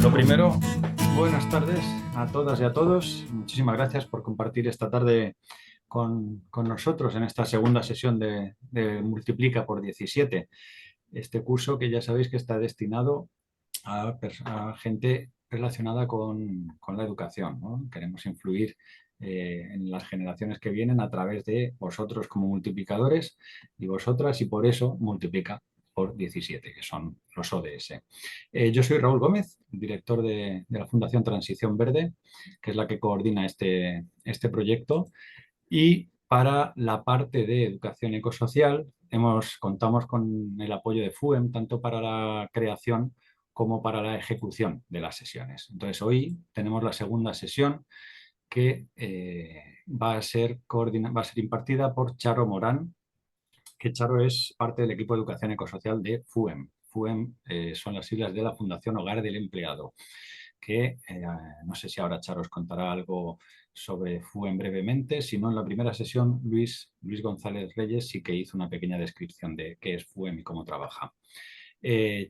Lo primero, buenas tardes a todas y a todos. Muchísimas gracias por compartir esta tarde con nosotros en esta segunda sesión de Multiplica por 17. Este curso que ya sabéis que está destinado a gente relacionada con la educación, ¿no? Queremos influir en las generaciones que vienen a través de vosotros como multiplicadores y vosotras, y por eso multiplica por 17, que son los ODS. Yo soy Raúl Gómez, director de la Fundación Transición Verde, que es la que coordina este proyecto. Y para la parte de educación ecosocial, contamos con el apoyo de FUEM, tanto para la creación como para la ejecución de las sesiones. Entonces, hoy tenemos la segunda sesión que va a ser impartida por Charo Morán, que Charo es parte del equipo de educación ecosocial de FUEM. FUEM son las siglas de la Fundación Hogar del Empleado, que no sé si ahora Charo os contará algo sobre FUEM brevemente, si no en la primera sesión Luis González Reyes sí que hizo una pequeña descripción de qué es FUEM y cómo trabaja.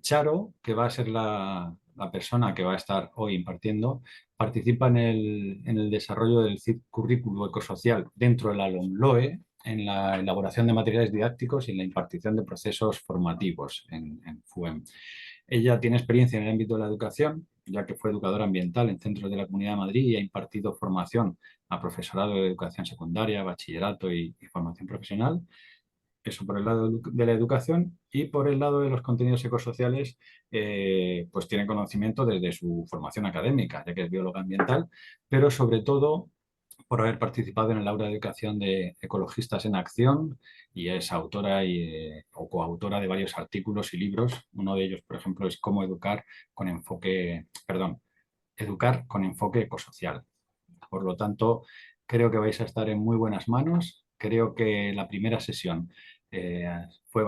Charo, que va a ser la persona que va a estar hoy impartiendo, participa en el desarrollo del currículo ecosocial dentro de la LOMLOE, en la elaboración de materiales didácticos y en la impartición de procesos formativos en FUEM. Ella tiene experiencia en el ámbito de la educación, ya que fue educadora ambiental en centros de la Comunidad de Madrid y ha impartido formación a profesorado de educación secundaria, bachillerato y formación profesional. Eso por el lado de la educación, y por el lado de los contenidos ecosociales, pues tiene conocimiento desde su formación académica, ya que es bióloga ambiental, pero sobre todo por haber participado en el aula de educación de Ecologistas en Acción, y es autora o coautora de varios artículos y libros. Uno de ellos, por ejemplo, es Cómo educar con enfoque ecosocial. Por lo tanto, creo que vais a estar en muy buenas manos. Creo que la primera sesión fue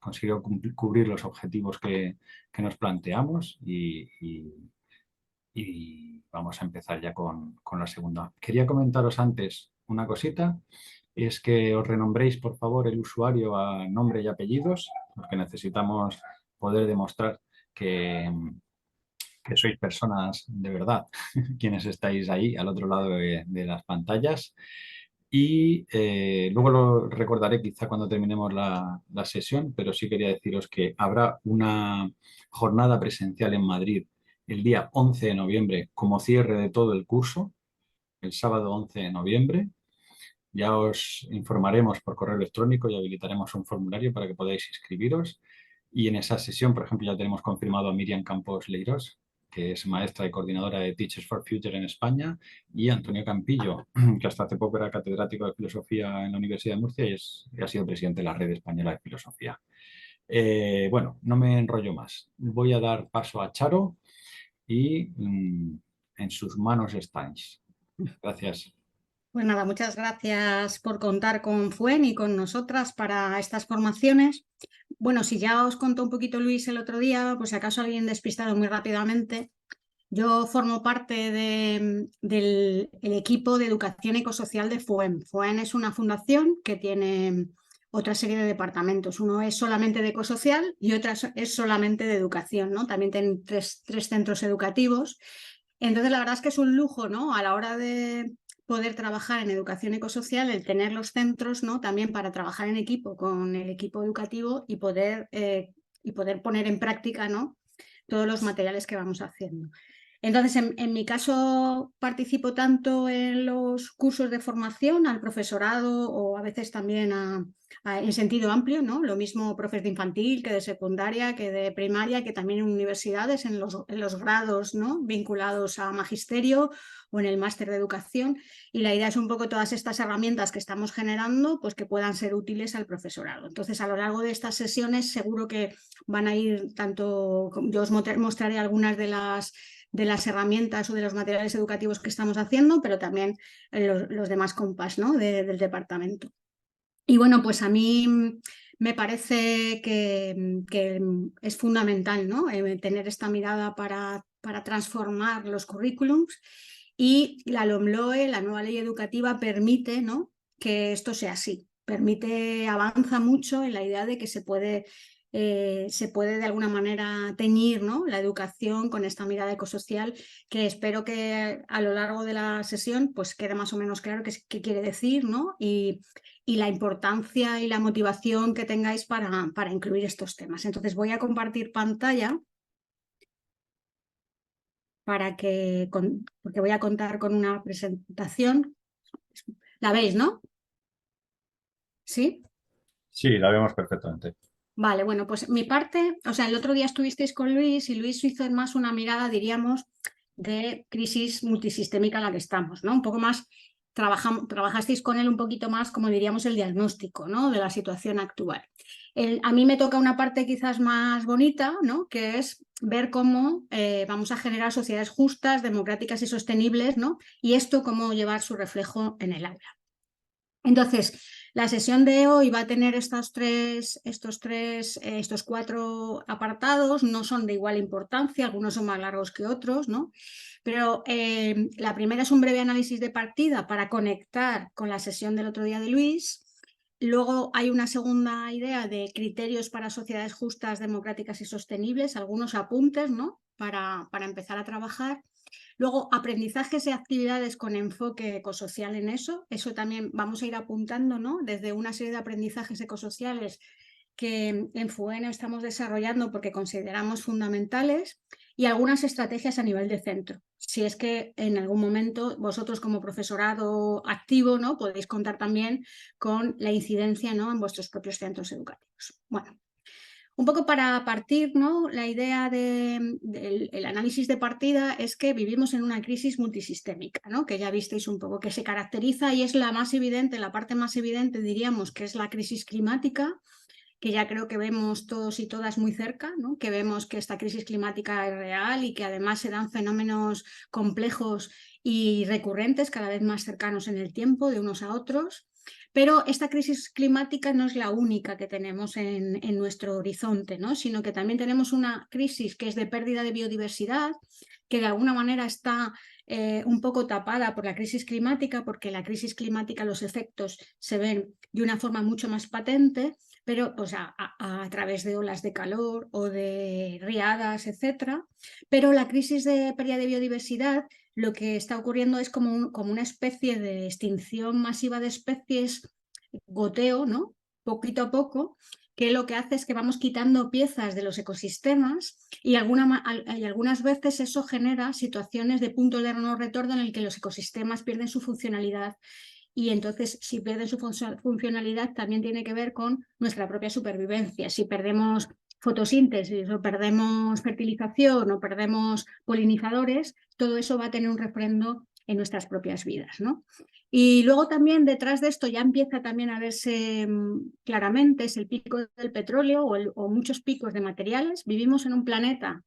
consiguió cubrir los objetivos que nos planteamos, y vamos a empezar ya con la segunda. Quería comentaros antes una cosita, es que os renombréis por favor el usuario a nombre y apellidos, porque necesitamos poder demostrar que sois personas de verdad, quienes estáis ahí al otro lado de las pantallas. Y luego lo recordaré quizá cuando terminemos la sesión, pero sí quería deciros que habrá una jornada presencial en Madrid el día 11 de noviembre como cierre de todo el curso, el sábado 11 de noviembre. Ya os informaremos por correo electrónico y habilitaremos un formulario para que podáis inscribiros. Y en esa sesión, por ejemplo, ya tenemos confirmado a Miriam Campos Leiros, que es maestra y coordinadora de Teachers for Future en España, y Antonio Campillo, que hasta hace poco era catedrático de filosofía en la Universidad de Murcia y ha sido presidente de la Red Española de Filosofía. Bueno, no me enrollo más. Voy a dar paso a Charo y en sus manos estáis. Gracias. Pues nada, muchas gracias por contar con FUEN y con nosotras para estas formaciones. Bueno, si ya os contó un poquito Luis el otro día, pues si acaso alguien despistado muy rápidamente, yo formo parte del equipo de educación ecosocial de FUEN. FUEN es una fundación que tiene otra serie de departamentos. Uno es solamente de ecosocial y otra es solamente de educación, ¿no? También tienen tres centros educativos. Entonces, la verdad es que es un lujo, ¿no? A la hora de poder trabajar en educación ecosocial, el tener los centros, ¿no? También para trabajar en equipo con el equipo educativo y poder poner en práctica, ¿no? Todos los materiales que vamos haciendo. Entonces, en mi caso, participo tanto en los cursos de formación al profesorado o a veces también en sentido amplio, ¿no? Lo mismo profes de infantil que de secundaria, que de primaria, que también en universidades, en los grados, ¿no? Vinculados a magisterio o en el máster de educación. Y la idea es un poco todas estas herramientas que estamos generando, pues que puedan ser útiles al profesorado. Entonces, a lo largo de estas sesiones seguro que van a ir tanto, yo os mostraré algunas de las herramientas o de los materiales educativos que estamos haciendo, pero también los demás compas, ¿no? del departamento. Y bueno, pues a mí me parece que es fundamental, ¿no? Tener esta mirada para transformar los currículums, y la LOMLOE, la nueva ley educativa, permite, ¿no? que esto sea así. Avanza mucho en la idea de que se puede se puede de alguna manera teñir, ¿no?, la educación con esta mirada ecosocial, que espero que a lo largo de la sesión pues quede más o menos claro qué quiere decir, ¿no?, y la importancia y la motivación que tengáis para incluir estos temas. Entonces voy a compartir pantalla porque voy a contar con una presentación. ¿La veis, no? ¿Sí? Sí, la vemos perfectamente. Vale, bueno, pues mi parte, o sea, el otro día estuvisteis con Luis y Luis hizo más una mirada, diríamos, de crisis multisistémica en la que estamos, ¿no? Un poco más, trabajasteis con él un poquito más, como diríamos, el diagnóstico, ¿no?, de la situación actual. A mí me toca una parte quizás más bonita, ¿no?, que es ver cómo vamos a generar sociedades justas, democráticas y sostenibles, ¿no?, y esto cómo llevar su reflejo en el aula. Entonces, la sesión de hoy va a tener estos cuatro apartados, no son de igual importancia, algunos son más largos que otros, ¿no? Pero la primera es un breve análisis de partida para conectar con la sesión del otro día de Luis. Luego hay una segunda idea de criterios para sociedades justas, democráticas y sostenibles, algunos apuntes, ¿no?, para empezar a trabajar. Luego, aprendizajes y actividades con enfoque ecosocial en eso también vamos a ir apuntando, ¿no?, desde una serie de aprendizajes ecosociales que en FUEN estamos desarrollando porque consideramos fundamentales, y algunas estrategias a nivel de centro. Si es que en algún momento vosotros como profesorado activo, ¿no?, podéis contar también con la incidencia, ¿no?, en vuestros propios centros educativos. Bueno, un poco para partir, ¿no?, la idea del análisis de partida es que vivimos en una crisis multisistémica, ¿no?, que ya visteis un poco, que se caracteriza, y es la más evidente, la parte más evidente diríamos que es la crisis climática, que ya creo que vemos todos y todas muy cerca, ¿no?, que vemos que esta crisis climática es real y que además se dan fenómenos complejos y recurrentes cada vez más cercanos en el tiempo de unos a otros. Pero esta crisis climática no es la única que tenemos en nuestro horizonte, ¿no?, sino que también tenemos una crisis que es de pérdida de biodiversidad, que de alguna manera está un poco tapada por la crisis climática, porque la crisis climática, los efectos se ven de una forma mucho más patente, pero pues a través de olas de calor o de riadas, etcétera. Pero la crisis de pérdida de biodiversidad, lo que está ocurriendo es como una especie de extinción masiva de especies, goteo, ¿no?, poquito a poco, que lo que hace es que vamos quitando piezas de los ecosistemas y algunas veces eso genera situaciones de punto de no retorno en el que los ecosistemas pierden su funcionalidad. Y entonces, si pierden su funcionalidad, también tiene que ver con nuestra propia supervivencia. Si perdemos fotosíntesis o perdemos fertilización o perdemos polinizadores, todo eso va a tener un refrendo en nuestras propias vidas, ¿no? Y luego también detrás de esto ya empieza también a verse claramente, es el pico del petróleo o muchos picos de materiales. Vivimos en un planeta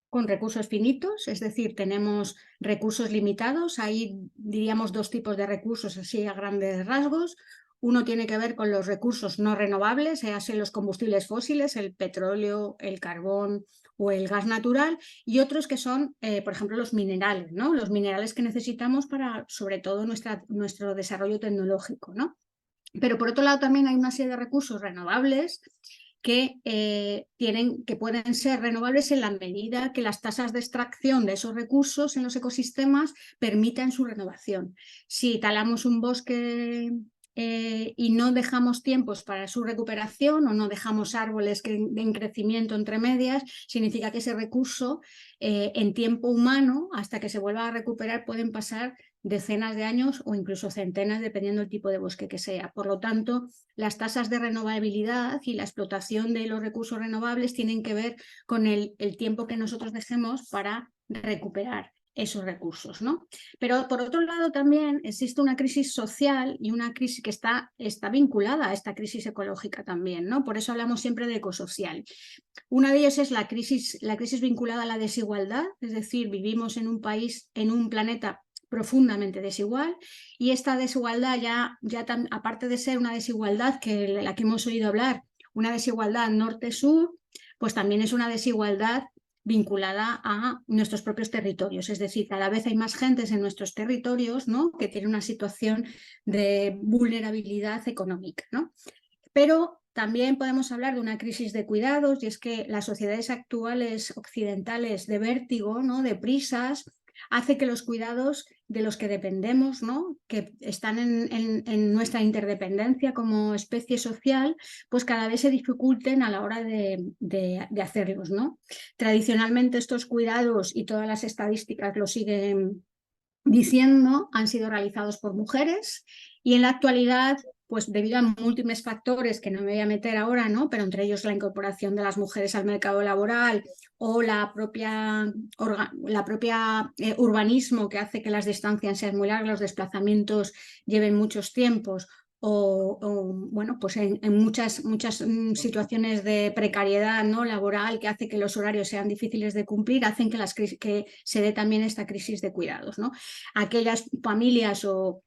con recursos finitos, es decir, tenemos recursos limitados. Hay, diríamos, dos tipos de recursos así a grandes rasgos. Uno tiene que ver con los recursos no renovables, sean los combustibles fósiles, el petróleo, el carbón o el gas natural, y otros que son, por ejemplo, los minerales, ¿no?, los minerales que necesitamos para, sobre todo, nuestro desarrollo tecnológico, ¿no? Pero por otro lado también hay una serie de recursos renovables que pueden ser renovables en la medida que las tasas de extracción de esos recursos en los ecosistemas permitan su renovación. Si talamos un bosque y no dejamos tiempos para su recuperación, o no dejamos árboles que den crecimiento entre medias, significa que ese recurso en tiempo humano, hasta que se vuelva a recuperar, pueden pasar decenas de años o incluso centenas, dependiendo del tipo de bosque que sea. Por lo tanto, las tasas de renovabilidad y la explotación de los recursos renovables tienen que ver con el tiempo que nosotros dejemos para recuperar esos recursos, ¿no? Pero por otro lado también existe una crisis social y una crisis que está vinculada a esta crisis ecológica también, ¿no? Por eso hablamos siempre de ecosocial. Una de ellas es la crisis vinculada a la desigualdad, es decir, vivimos en un país, en un planeta profundamente desigual, y esta desigualdad aparte de ser una desigualdad la que hemos oído hablar, una desigualdad norte-sur, pues también es una desigualdad vinculada a nuestros propios territorios, es decir, cada vez hay más gentes en nuestros territorios, ¿no?, que tienen una situación de vulnerabilidad económica, ¿no? Pero también podemos hablar de una crisis de cuidados, y es que las sociedades actuales occidentales de vértigo, ¿no?, de prisas, hace que los cuidados de los que dependemos, ¿no?, que están en nuestra interdependencia como especie social, pues cada vez se dificulten a la hora de hacerlos, ¿no? Tradicionalmente estos cuidados, y todas las estadísticas lo siguen diciendo, han sido realizados por mujeres, y en la actualidad, pues debido a múltiples factores que no me voy a meter ahora, ¿no?, pero entre ellos la incorporación de las mujeres al mercado laboral o la propia urbanismo, que hace que las distancias sean muy largas, los desplazamientos lleven muchos tiempos, bueno, pues en muchas situaciones de precariedad, ¿no?, laboral, que hace que los horarios sean difíciles de cumplir, hacen que se dé también esta crisis de cuidados, ¿no? Aquellas familias o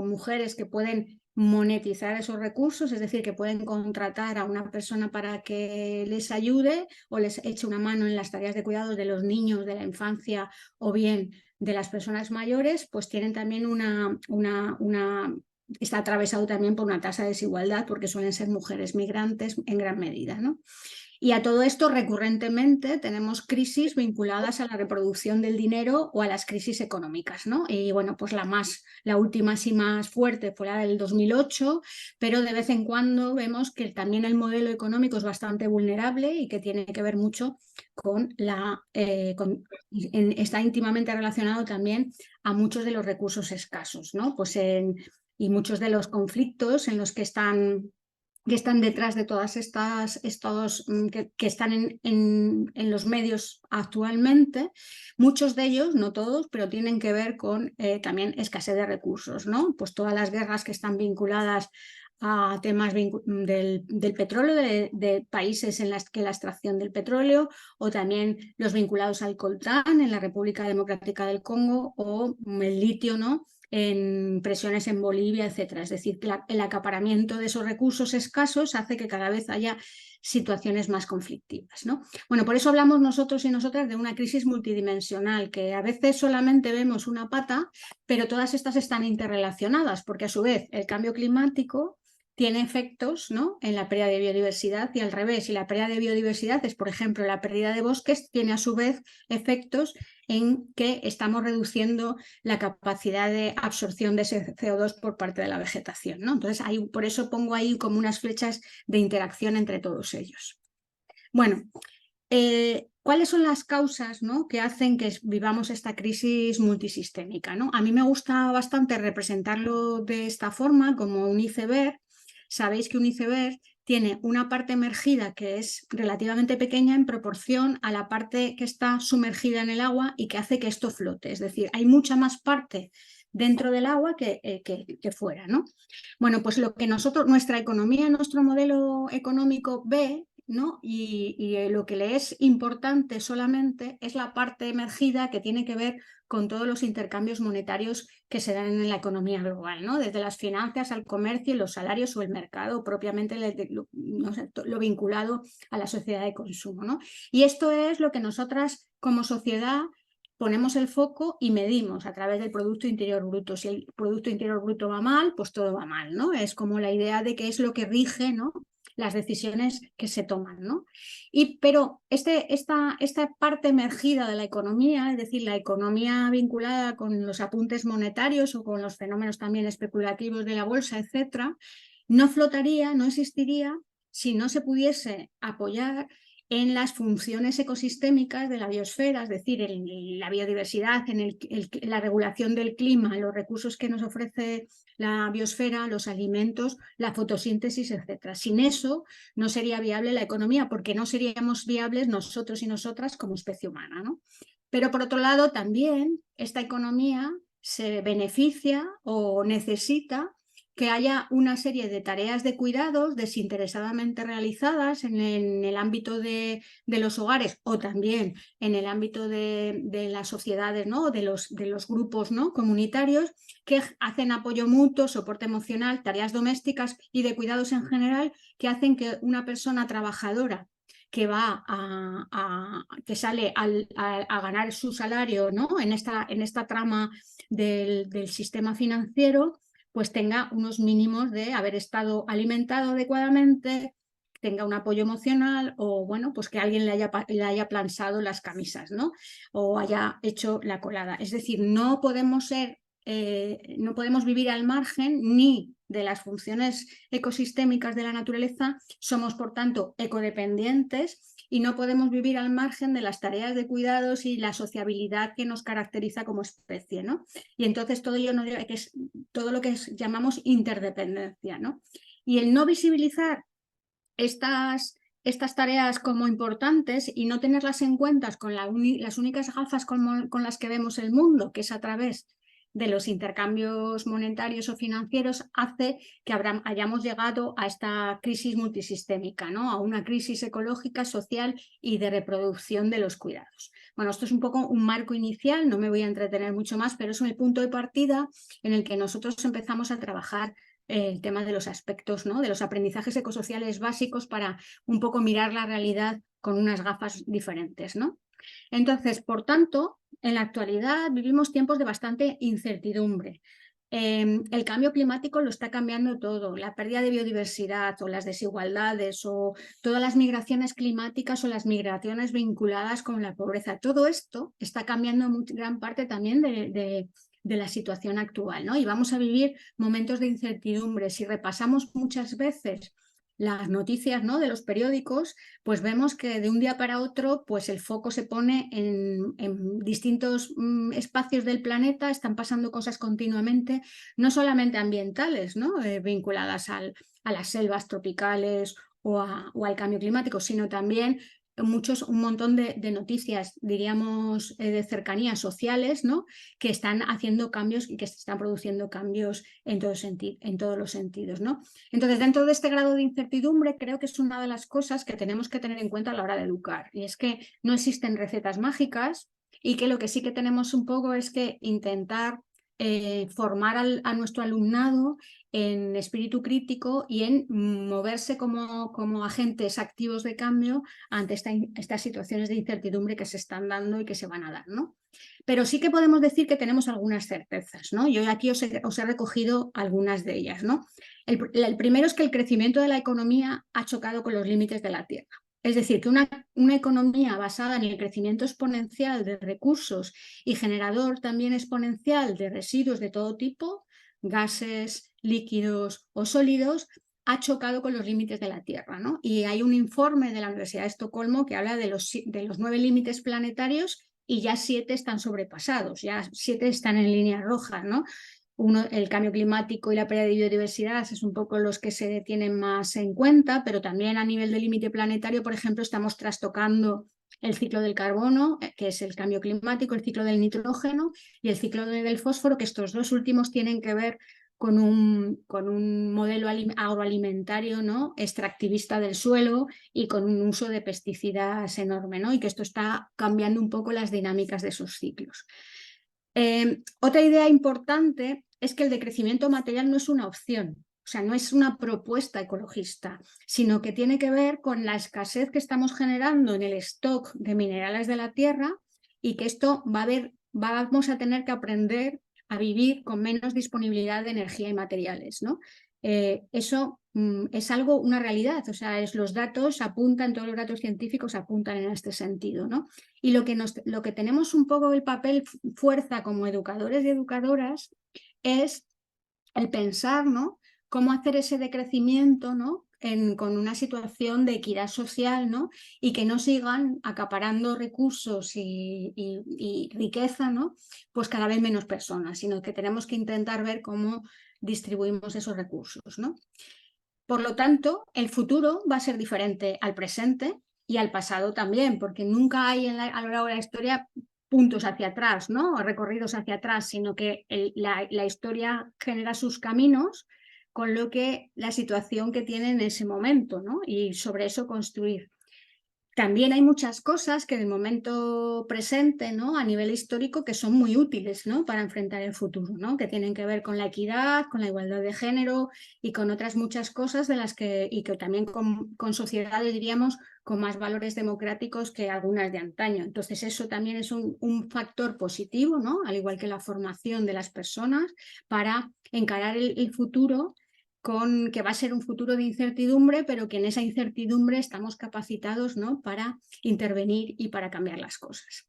mujeres que pueden monetizar esos recursos, es decir, que pueden contratar a una persona para que les ayude o les eche una mano en las tareas de cuidado de los niños, de la infancia o bien de las personas mayores, pues tienen también está atravesado también por una tasa de desigualdad, porque suelen ser mujeres migrantes en gran medida, ¿no? Y a todo esto, recurrentemente, tenemos crisis vinculadas a la reproducción del dinero o a las crisis económicas, ¿no? Y bueno, pues la última así más fuerte fue la del 2008, pero de vez en cuando vemos que también el modelo económico es bastante vulnerable y que tiene que ver mucho con está íntimamente relacionado también a muchos de los recursos escasos, ¿no? Y muchos de los conflictos en los que están detrás de todas que están en los medios actualmente, muchos de ellos, no todos, pero tienen que ver con también escasez de recursos, ¿no? Pues todas las guerras que están vinculadas a temas del petróleo, de países en las que la extracción del petróleo, o también los vinculados al coltán en la República Democrática del Congo, o el litio, ¿no?, en presiones en Bolivia, etcétera. Es decir, el acaparamiento de esos recursos escasos hace que cada vez haya situaciones más conflictivas, ¿no? Bueno, por eso hablamos nosotros y nosotras de una crisis multidimensional, que a veces solamente vemos una pata, pero todas estas están interrelacionadas, porque a su vez el cambio climático tiene efectos, ¿no?, en la pérdida de biodiversidad, y al revés. Y la pérdida de biodiversidad es, por ejemplo, la pérdida de bosques, tiene a su vez efectos en que estamos reduciendo la capacidad de absorción de ese CO2 por parte de la vegetación, ¿no? Entonces, por eso pongo ahí como unas flechas de interacción entre todos ellos. Bueno, ¿cuáles son las causas, ¿no?, que hacen que vivamos esta crisis multisistémica, ¿no? A mí me gusta bastante representarlo de esta forma, como un iceberg. Sabéis que un iceberg tiene una parte emergida que es relativamente pequeña en proporción a la parte que está sumergida en el agua y que hace que esto flote. Es decir, hay mucha más parte dentro del agua que fuera, ¿no? Bueno, pues lo que nuestra economía, nuestro modelo económico ve, ¿no?, y lo que le es importante solamente es la parte emergida, que tiene que ver con todos los intercambios monetarios que se dan en la economía global, ¿no?, desde las finanzas al comercio y los salarios, o el mercado propiamente no sé, lo vinculado a la sociedad de consumo, ¿no? Y esto es lo que nosotras como sociedad ponemos el foco y medimos a través del Producto Interior Bruto. Si el Producto Interior Bruto va mal, pues todo va mal, ¿no? Es como la idea de que es lo que rige, ¿no?, las decisiones que se toman, ¿no? Pero esta parte emergida de la economía, es decir, la economía vinculada con los apuntes monetarios o con los fenómenos también especulativos de la bolsa, etcétera, no flotaría, no existiría si no se pudiese apoyar en las funciones ecosistémicas de la biosfera, es decir, en la biodiversidad, en la regulación del clima, los recursos que nos ofrece la biosfera, los alimentos, la fotosíntesis, etc. Sin eso no sería viable la economía, porque no seríamos viables nosotros y nosotras como especie humana, ¿no? Pero por otro lado, también esta economía se beneficia o necesita que haya una serie de tareas de cuidados desinteresadamente realizadas en el ámbito de los hogares, o también en el ámbito de las sociedades, ¿no?, de los grupos, ¿no?, comunitarios, que hacen apoyo mutuo, soporte emocional, tareas domésticas y de cuidados en general, que hacen que una persona trabajadora que que sale a ganar su salario, ¿no?, en esta trama del sistema financiero, pues tenga unos mínimos de haber estado alimentado adecuadamente, tenga un apoyo emocional o, bueno, pues que alguien le haya planchado las camisas, ¿no? O haya hecho la colada. Es decir, no podemos vivir al margen ni de las funciones ecosistémicas de la naturaleza, somos por tanto ecodependientes y no podemos vivir al margen de las tareas de cuidados y la sociabilidad que nos caracteriza como especie, ¿no? Y entonces todo ello que es todo lo que llamamos interdependencia, ¿no? Y el no visibilizar estas tareas como importantes y no tenerlas en cuenta con las únicas gafas con las que vemos el mundo, que es a través de los intercambios monetarios o financieros, hace que hayamos llegado a esta crisis multisistémica, ¿no? A una crisis ecológica, social y de reproducción de los cuidados. Bueno, esto es un poco un marco inicial, no me voy a entretener mucho más, pero es el punto de partida en el que nosotros empezamos a trabajar el tema de los aspectos, ¿no? De los aprendizajes ecosociales básicos para un poco mirar la realidad con unas gafas diferentes, ¿no? Entonces, por tanto, en la actualidad vivimos tiempos de bastante incertidumbre. El cambio climático lo está cambiando todo, la pérdida de biodiversidad o las desigualdades o todas las migraciones climáticas o las migraciones vinculadas con la pobreza. Todo esto está cambiando en gran parte también de la situación actual, ¿no? Y vamos a vivir momentos de incertidumbre. Si repasamos muchas veces las noticias, ¿no?, de los periódicos, pues vemos que de un día para otro pues el foco se pone en distintos espacios del planeta, están pasando cosas continuamente, no solamente ambientales, ¿no?, vinculadas a las selvas tropicales o al cambio climático, sino también un montón de noticias, diríamos, de cercanías sociales, ¿no?, que están haciendo cambios y que se están produciendo cambios en todos los sentidos, ¿no? Entonces, dentro de este grado de incertidumbre, creo que es una de las cosas que tenemos que tener en cuenta a la hora de educar, y es que no existen recetas mágicas y que lo que sí que tenemos un poco es que intentar formar a nuestro alumnado en espíritu crítico y en moverse como agentes activos de cambio ante estas situaciones de incertidumbre que se están dando y que se van a dar, ¿no? Pero sí que podemos decir que tenemos algunas certezas, ¿no? Yo aquí os he recogido algunas de ellas, ¿no? El primero es que el crecimiento de la economía ha chocado con los límites de la Tierra. Es decir, que una economía basada en el crecimiento exponencial de recursos y generador también exponencial de residuos de todo tipo, gases, líquidos o sólidos, ha chocado con los límites de la Tierra, ¿no? Y hay un informe de la Universidad de Estocolmo que habla de los 9 límites planetarios y ya 7 están sobrepasados, ya 7 están en línea roja, ¿no? El cambio climático y la pérdida de biodiversidad es un poco los que se tienen más en cuenta, pero también a nivel de límite planetario, por ejemplo, estamos trastocando el ciclo del carbono, que es el cambio climático, el ciclo del nitrógeno y el ciclo del fósforo, que estos dos últimos tienen que ver con un modelo agroalimentario, ¿no?, extractivista del suelo y con un uso de pesticidas enorme, ¿no?, y que esto está cambiando un poco las dinámicas de esos ciclos. Otra idea importante es que el decrecimiento material no es una opción, o sea, no es una propuesta ecologista, sino que tiene que ver con la escasez que estamos generando en el stock de minerales de la tierra y que esto vamos a tener que aprender a vivir con menos disponibilidad de energía y materiales, ¿no? Eso es una realidad, o sea, los datos apuntan, todos los datos científicos apuntan en este sentido, ¿no? Y lo que tenemos un poco el papel fuerza como educadores y educadoras es el pensar, ¿no?, cómo hacer ese decrecimiento, ¿no?, con una situación de equidad social, ¿no?, y que no sigan acaparando recursos y riqueza, ¿no?, pues cada vez menos personas, sino que tenemos que intentar ver cómo distribuimos esos recursos, ¿no? Por lo tanto, el futuro va a ser diferente al presente y al pasado también, porque nunca hay a lo largo de la historia puntos hacia atrás, ¿no?, o recorridos hacia atrás, sino que la historia genera sus caminos con lo que la situación que tiene en ese momento, ¿no?, y sobre eso construir. También hay muchas cosas que en el momento presente, ¿no?, a nivel histórico, que son muy útiles, ¿no?, para enfrentar el futuro, ¿no?, que tienen que ver con la equidad, con la igualdad de género y con otras muchas cosas y que también con sociedades, diríamos, con más valores democráticos que algunas de antaño. Entonces eso también es un factor positivo, ¿no?, al igual que la formación de las personas para encarar el futuro con que va a ser un futuro de incertidumbre, pero que en esa incertidumbre estamos capacitados, ¿no?, para intervenir y para cambiar las cosas.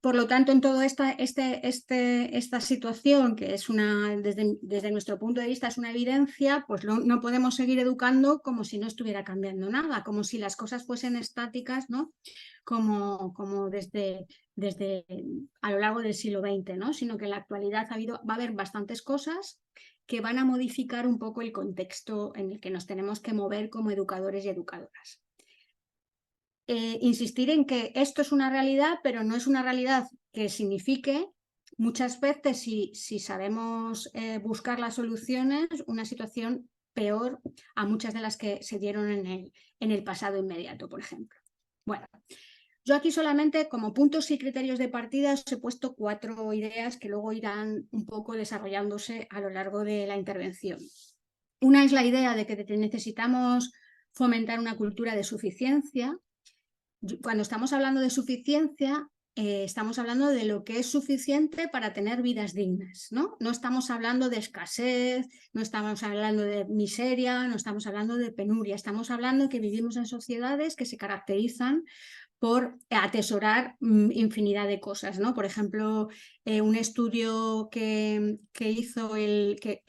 Por lo tanto, en toda esta situación, que es desde nuestro punto de vista es una evidencia, pues no podemos seguir educando como si no estuviera cambiando nada, como si las cosas fuesen estáticas, ¿no?, como desde a lo largo del siglo XX, ¿no?, sino que en la actualidad va a haber bastantes cosas que van a modificar un poco el contexto en el que nos tenemos que mover como educadores y educadoras. Insistir en que esto es una realidad, pero no es una realidad que signifique, muchas veces, si sabemos buscar las soluciones, una situación peor a muchas de las que se dieron en el pasado inmediato, por ejemplo. Bueno, yo aquí solamente como puntos y criterios de partida os he puesto 4 ideas que luego irán un poco desarrollándose a lo largo de la intervención. Una es la idea de que necesitamos fomentar una cultura de suficiencia. Cuando estamos hablando de suficiencia, estamos hablando de lo que es suficiente para tener vidas dignas, ¿no? No estamos hablando de escasez, no estamos hablando de miseria, no estamos hablando de penuria, estamos hablando que vivimos en sociedades que se caracterizan por atesorar infinidad de cosas, ¿no? Por ejemplo, un estudio que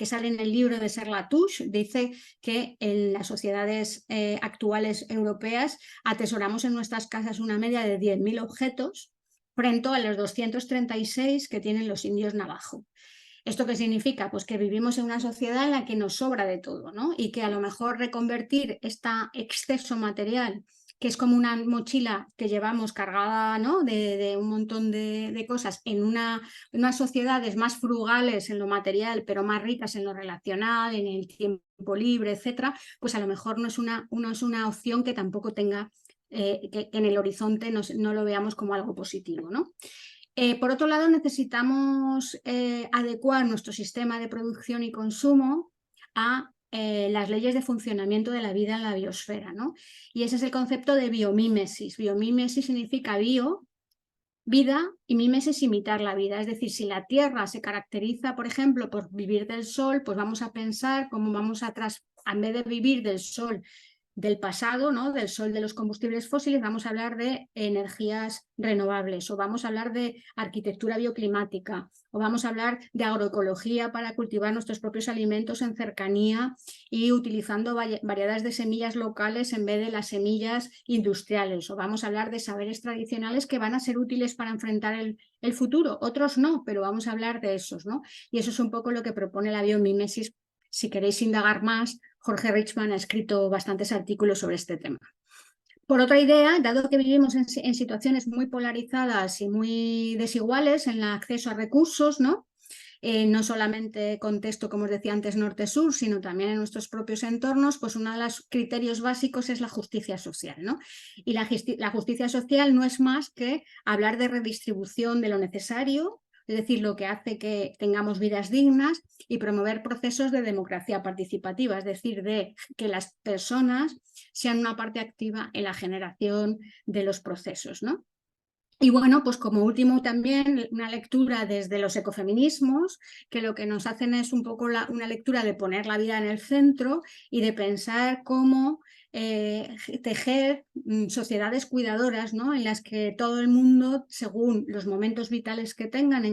sale en el libro de Serge Latouche dice que en las sociedades actuales europeas atesoramos en nuestras casas una media de 10.000 objetos frente a los 236 que tienen los indios navajo. ¿Esto qué significa? Pues que vivimos en una sociedad en la que nos sobra de todo, ¿no? Y que a lo mejor reconvertir este exceso material, que es como una mochila que llevamos cargada, ¿no?, de un montón de cosas, en unas sociedades más frugales en lo material, pero más ricas en lo relacional, en el tiempo libre, etcétera, pues a lo mejor no es una opción que tampoco tenga, que en el horizonte no lo veamos como algo positivo, ¿no? Por otro lado, necesitamos adecuar nuestro sistema de producción y consumo a las leyes de funcionamiento de la vida en la biosfera, ¿no? Y ese es el concepto de biomímesis. Biomímesis significa vida, y mímesis, imitar la vida. Es decir, si la Tierra se caracteriza, por ejemplo, por vivir del sol, pues vamos a pensar cómo vamos en vez de vivir del sol del pasado, ¿no?, del sol de los combustibles fósiles, vamos a hablar de energías renovables, o vamos a hablar de arquitectura bioclimática, o vamos a hablar de agroecología para cultivar nuestros propios alimentos en cercanía y utilizando variedades de semillas locales en vez de las semillas industriales, o vamos a hablar de saberes tradicionales que van a ser útiles para enfrentar el futuro. Otros no, pero vamos a hablar de esos, ¿no? Y eso es un poco lo que propone la biomímesis. Si queréis indagar más, Jorge Richman ha escrito bastantes artículos sobre este tema. Por otra idea, dado que vivimos en situaciones muy polarizadas y muy desiguales en el acceso a recursos, ¿no? No solamente contexto, como os decía antes, norte-sur, sino también en nuestros propios entornos, pues uno de los criterios básicos es la justicia social, ¿no? Y la justicia social no es más que hablar de redistribución de lo necesario, es decir, lo que hace que tengamos vidas dignas, y promover procesos de democracia participativa, es decir, de que las personas sean una parte activa en la generación de los procesos, ¿no? Y bueno, pues como último también una lectura desde los ecofeminismos, que lo que nos hacen es un poco una lectura de poner la vida en el centro y de pensar cómo tejer sociedades cuidadoras, ¿no?, en las que todo el mundo, según los momentos vitales que tengan,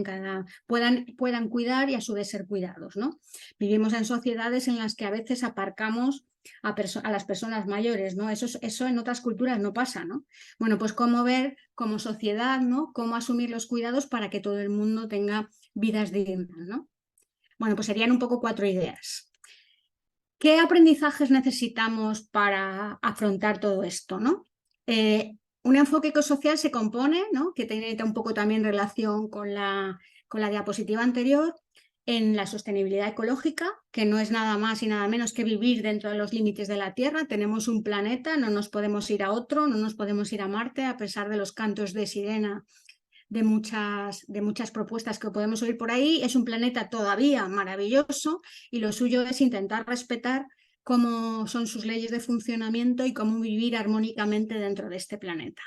puedan cuidar y a su vez ser cuidados, ¿no? Vivimos en sociedades en las que a veces aparcamos a las personas mayores, ¿no? Eso en otras culturas no pasa, ¿no? Bueno, pues cómo ver como sociedad, ¿no?, cómo asumir los cuidados para que todo el mundo tenga vidas dignas, ¿no? Bueno, pues serían un poco 4 ideas. ¿Qué aprendizajes necesitamos para afrontar todo esto, ¿no? Un enfoque ecosocial se compone, ¿no?, que tiene un poco también relación con la diapositiva anterior, en la sostenibilidad ecológica, que no es nada más y nada menos que vivir dentro de los límites de la Tierra. Tenemos un planeta, no nos podemos ir a otro, no nos podemos ir a Marte, a pesar de los cantos de sirena de muchas propuestas que podemos oír por ahí. Es un planeta todavía maravilloso y lo suyo es intentar respetar cómo son sus leyes de funcionamiento y cómo vivir armónicamente dentro de este planeta.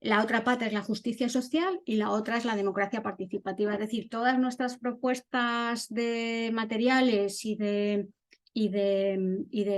La otra pata es la justicia social y la otra es la democracia participativa. Es decir, todas nuestras propuestas de materiales y de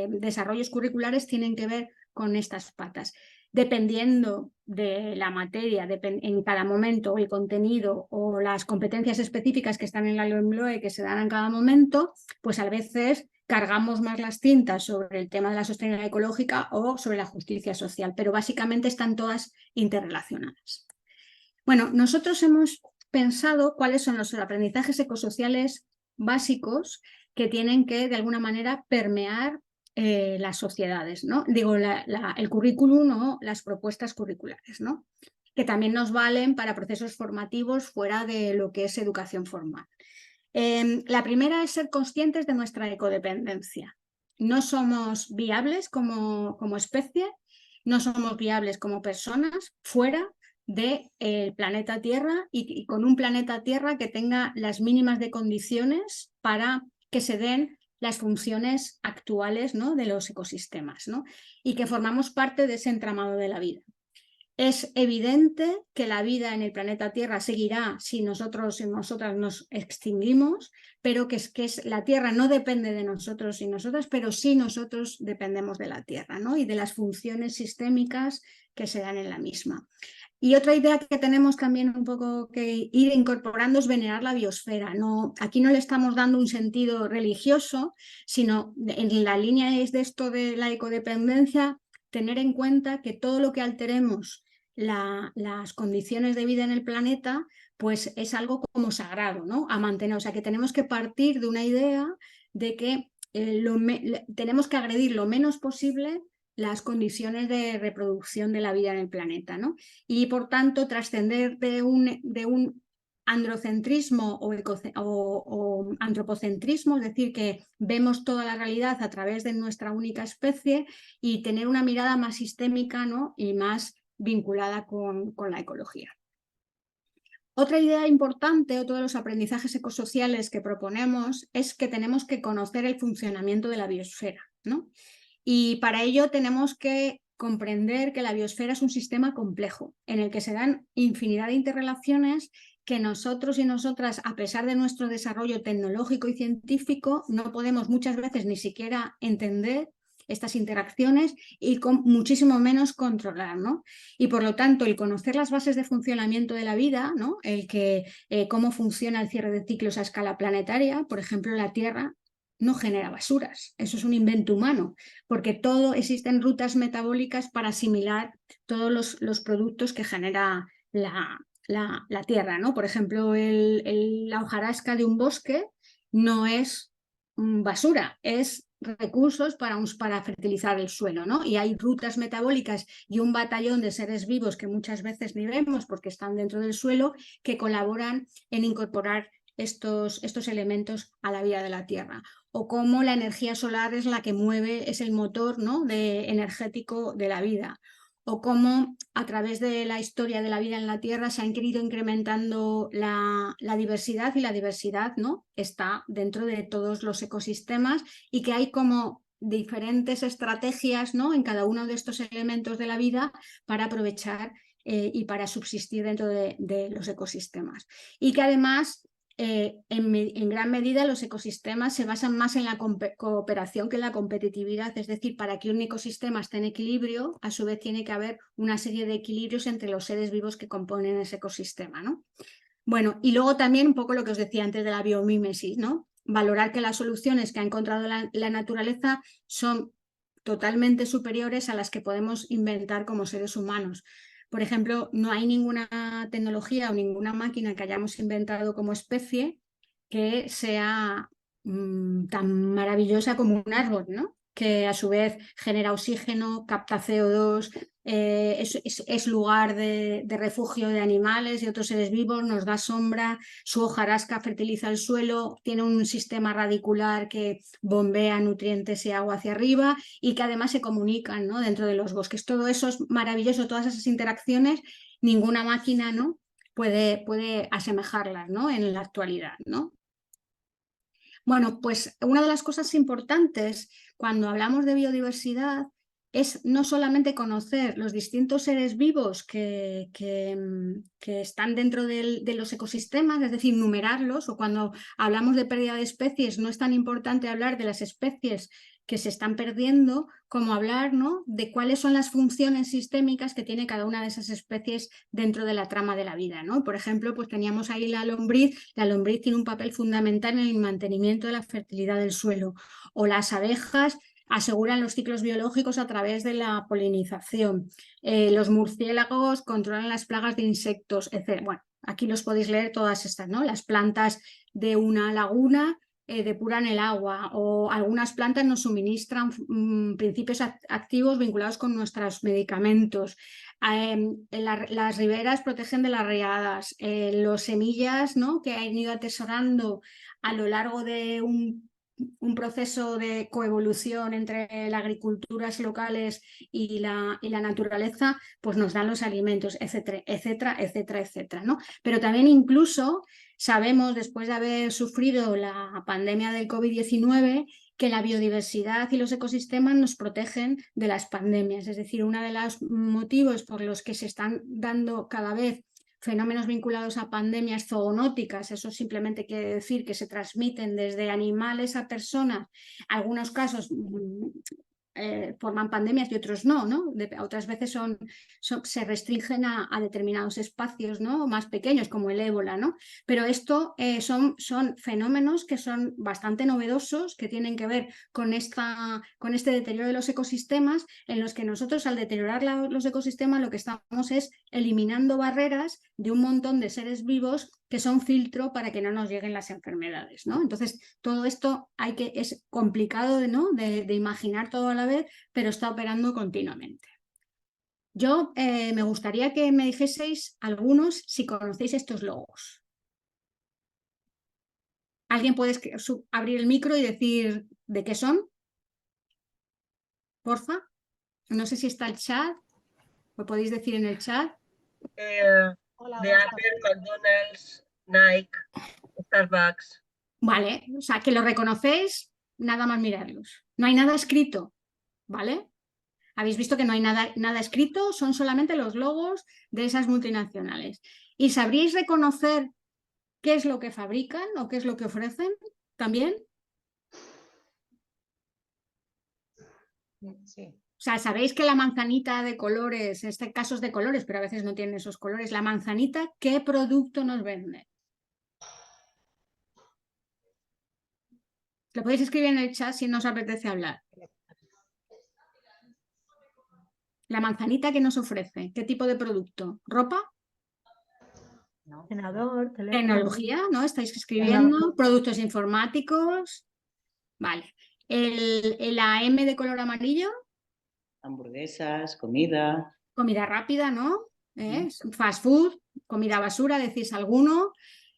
desarrollos curriculares tienen que ver con estas patas. Dependiendo de la materia, en cada momento, el contenido o las competencias específicas que están en la LOMLOE que se dan en cada momento, pues a veces cargamos más las tintas sobre el tema de la sostenibilidad ecológica o sobre la justicia social, pero básicamente están todas interrelacionadas. Bueno, nosotros hemos pensado cuáles son los aprendizajes ecosociales básicos que tienen que, de alguna manera, permear las sociedades, ¿no? Digo, el currículum o las propuestas curriculares, ¿no? Que también nos valen para procesos formativos fuera de lo que es educación formal. La primera es ser conscientes de nuestra ecodependencia. No somos viables como especie, no somos viables como personas fuera del planeta Tierra y con un planeta Tierra que tenga las mínimas de condiciones para que se den las funciones actuales, ¿no?, de los ecosistemas, ¿no?, y que formamos parte de ese entramado de la vida. Es evidente que la vida en el planeta Tierra seguirá si nosotros y nosotras nos extinguimos, pero que la Tierra no depende de nosotros y nosotras, pero sí nosotros dependemos de la Tierra, ¿no?, y de las funciones sistémicas que se dan en la misma. Y otra idea que tenemos también un poco que ir incorporando es venerar la biosfera. Aquí no le estamos dando un sentido religioso, sino en la línea es de esto de la ecodependencia, tener en cuenta que todo lo que alteremos las condiciones de vida en el planeta, pues es algo como sagrado, ¿no?, a mantener. O sea, que tenemos que partir de una idea de que tenemos que agredir lo menos posible las condiciones de reproducción de la vida en el planeta, ¿no? Y por tanto trascender de un androcentrismo o antropocentrismo, es decir, que vemos toda la realidad a través de nuestra única especie, y tener una mirada más sistémica, ¿no?, y más vinculada con la ecología. Otra idea importante, otro de los aprendizajes ecosociales que proponemos es que tenemos que conocer el funcionamiento de la biosfera, ¿no? Y para ello tenemos que comprender que la biosfera es un sistema complejo en el que se dan infinidad de interrelaciones que nosotros y nosotras, a pesar de nuestro desarrollo tecnológico y científico, no podemos muchas veces ni siquiera entender estas interacciones y con muchísimo menos controlar, ¿no? Y por lo tanto, el conocer las bases de funcionamiento de la vida, ¿no?, cómo funciona el cierre de ciclos a escala planetaria. Por ejemplo, la Tierra no genera basuras, eso es un invento humano, porque existen rutas metabólicas para asimilar todos los productos que genera la Tierra, ¿no? Por ejemplo, la hojarasca de un bosque no es basura, es recursos para fertilizar el suelo, ¿no? Y hay rutas metabólicas y un batallón de seres vivos que muchas veces ni vemos porque están dentro del suelo, que colaboran en incorporar estos elementos a la vida de la Tierra. O cómo la energía solar es la que mueve, es el motor, ¿no?, energético de la vida. O cómo a través de la historia de la vida en la Tierra se han ido incrementando la diversidad, y la diversidad, ¿no?, está dentro de todos los ecosistemas, y que hay como diferentes estrategias, ¿no?, en cada uno de estos elementos de la vida para aprovechar y para subsistir dentro de los ecosistemas. Y que además en gran medida los ecosistemas se basan más en la cooperación que en la competitividad, es decir, para que un ecosistema esté en equilibrio, a su vez tiene que haber una serie de equilibrios entre los seres vivos que componen ese ecosistema, ¿no? Bueno, y luego también un poco lo que os decía antes de la biomímesis, ¿no? Valorar que las soluciones que ha encontrado la naturaleza son totalmente superiores a las que podemos inventar como seres humanos. Por ejemplo, no hay ninguna tecnología o ninguna máquina que hayamos inventado como especie que sea tan maravillosa como un árbol, ¿no?, que a su vez genera oxígeno, capta CO2, es lugar de refugio de animales y otros seres vivos, nos da sombra, su hojarasca fertiliza el suelo, tiene un sistema radicular que bombea nutrientes y agua hacia arriba, y que además se comunican, ¿no?, dentro de los bosques. Todo eso es maravilloso, todas esas interacciones, ninguna máquina, ¿no?, puede asemejarlas, ¿no?, en la actualidad, ¿no? Bueno, pues una de las cosas importantes cuando hablamos de biodiversidad es no solamente conocer los distintos seres vivos que están dentro de los ecosistemas, es decir, numerarlos, o cuando hablamos de pérdida de especies, no es tan importante hablar de las especies que se están perdiendo como hablar, ¿no?, de cuáles son las funciones sistémicas que tiene cada una de esas especies dentro de la trama de la vida, ¿no? Por ejemplo, pues teníamos ahí la lombriz tiene un papel fundamental en el mantenimiento de la fertilidad del suelo, o las abejas aseguran los ciclos biológicos a través de la polinización. Los murciélagos controlan las plagas de insectos, etc. Bueno, aquí los podéis leer todas estas, ¿no? Las plantas de una laguna depuran el agua, o algunas plantas nos suministran principios activos vinculados con nuestros medicamentos. Las riberas protegen de las riadas. Los semillas, ¿no?, que han ido atesorando a lo largo de un proceso de coevolución entre las agriculturas locales y la naturaleza, pues nos dan los alimentos, etcétera, etcétera, etcétera, etcétera, ¿no? Pero también incluso sabemos, después de haber sufrido la pandemia del COVID-19, que la biodiversidad y los ecosistemas nos protegen de las pandemias. Es decir, uno de los motivos por los que se están dando cada vez fenómenos vinculados a pandemias zoonóticas, eso simplemente quiere decir que se transmiten desde animales a personas, algunos casos forman pandemias y otros no, ¿no? Otras veces se restringen a determinados espacios, ¿no?, más pequeños, como el ébola, ¿no? Pero esto son fenómenos que son bastante novedosos, que tienen que ver con este deterioro de los ecosistemas, en los que nosotros, al deteriorar los ecosistemas, lo que estamos es eliminando barreras de un montón de seres vivos que son filtro para que no nos lleguen las enfermedades, ¿no? Entonces, todo esto es complicado, ¿no?, de imaginar todo a la vez, pero está operando continuamente. Yo me gustaría que me dijeseis algunos si conocéis estos logos. ¿Alguien puede abrir el micro y decir de qué son? Porfa. No sé si está el chat. ¿Lo podéis decir en el chat? De Apple, McDonald's, Nike, Starbucks. Vale, o sea, que lo reconocéis, nada más mirarlos. No hay nada escrito, ¿vale? Habéis visto que no hay nada escrito, son solamente los logos de esas multinacionales. ¿Y sabríais reconocer qué es lo que fabrican o qué es lo que ofrecen también? Sí. O sea, sabéis que la manzanita de colores, en este caso es de colores, pero a veces no tiene esos colores. La manzanita, ¿qué producto nos vende? Lo podéis escribir en el chat si no os apetece hablar. La manzanita, ¿qué nos ofrece? ¿Qué tipo de producto? ¿Ropa? Ordenador, teléfono. Tecnología, ¿no? Estáis escribiendo. Productos informáticos. Vale. La M de color amarillo. Hamburguesas, comida. Comida rápida, ¿no? Fast food, comida basura, decís alguno.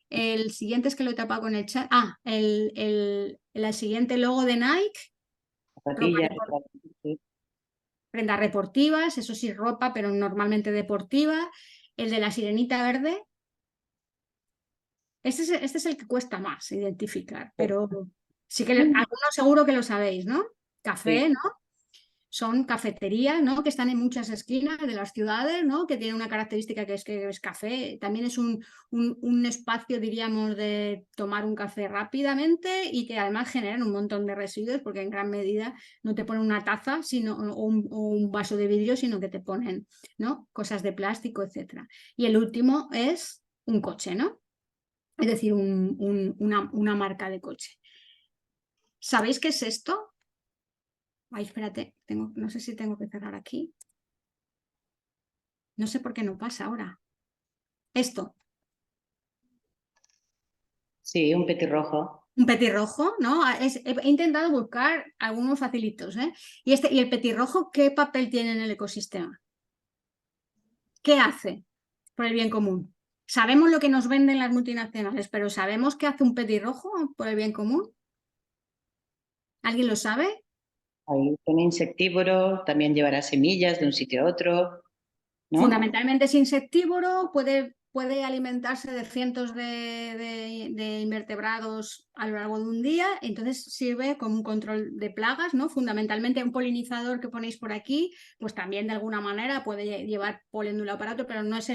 El siguiente es que lo he tapado con el chat. El siguiente logo de Nike. Zapatillas. Prendas deportivas, eso sí, ropa, pero normalmente deportiva. El de la sirenita verde. Este es el que cuesta más identificar, pero sí que algunos seguro que lo sabéis, ¿no? Café, Sí. ¿no? Son cafeterías, ¿no?, que están en muchas esquinas de las ciudades, ¿no?, que tienen una característica que es café. También es un espacio, diríamos, de tomar un café rápidamente, y que además generan un montón de residuos, porque en gran medida no te ponen una taza o un vaso de vidrio, sino que te ponen, ¿no?, cosas de plástico, etc. Y el último es un coche, ¿no? Es decir, una marca de coche. ¿Sabéis qué es esto? Ay, espérate, no sé si tengo que cerrar aquí. No sé por qué no pasa ahora. Esto. Sí, un petirrojo. Un petirrojo, ¿no? He intentado buscar algunos facilitos, ¿eh? ¿Y el petirrojo qué papel tiene en el ecosistema? ¿Qué hace por el bien común? Sabemos lo que nos venden las multinacionales, pero ¿sabemos qué hace un petirrojo por el bien común? ¿Alguien lo sabe? Ahí tiene insectívoro, también llevará semillas de un sitio a otro, ¿no? Fundamentalmente es insectívoro, puede puede alimentarse de cientos de invertebrados a lo largo de un día, entonces sirve como un control de plagas, ¿no? Fundamentalmente un polinizador que ponéis por aquí, pues también de alguna manera puede llevar polen de un lado para otro, pero no es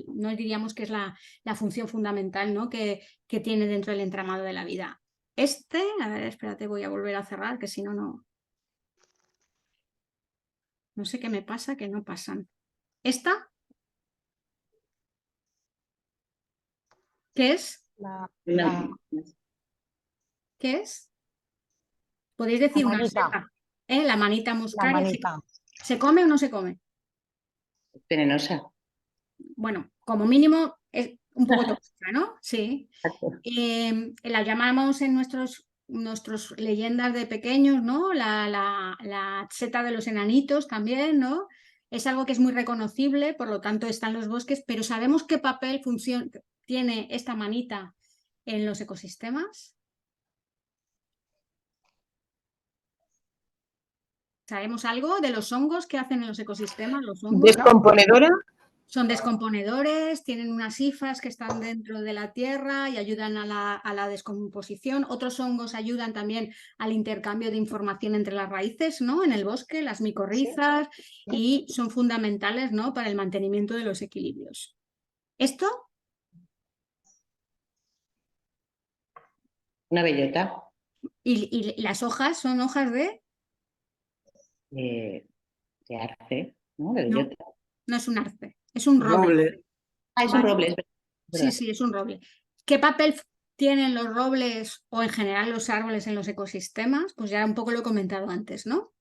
no diríamos que es la función fundamental, ¿no? que tiene dentro del entramado de la vida. A ver, espérate, voy a volver a cerrar, que si no, no sé qué me pasa, que no pasan. ¿Esta? ¿Qué es? ¿Qué es? Podéis decir una seta, ¿eh? La manita muscaria. ¿Se come o no se come? Venenosa. Bueno, como mínimo es un poco tóxica, ¿no? Sí. La llamamos en nuestros leyendas de pequeños, ¿no? La seta de los enanitos también, ¿no? Es algo que es muy reconocible, por lo tanto está en los bosques, pero ¿sabemos qué papel tiene esta manita en los ecosistemas? ¿Sabemos algo de los hongos que hacen en los ecosistemas? Los hongos ¿Descomponedora? son descomponedores, tienen unas hifas que están dentro de la tierra y ayudan a la descomposición. Otros hongos ayudan también al intercambio de información entre las raíces, ¿no? En el bosque, las micorrizas, y son fundamentales, ¿no? Para el mantenimiento de los equilibrios. ¿Esto? Una bellota. ¿Y las hojas son hojas de? De arce, ¿no? De No, bellota. no es un arce, es un roble. Es un roble. Sí, sí, es un roble. ¿Qué papel tienen los robles o en general los árboles en los ecosistemas? Pues ya un poco lo he comentado antes, ¿no?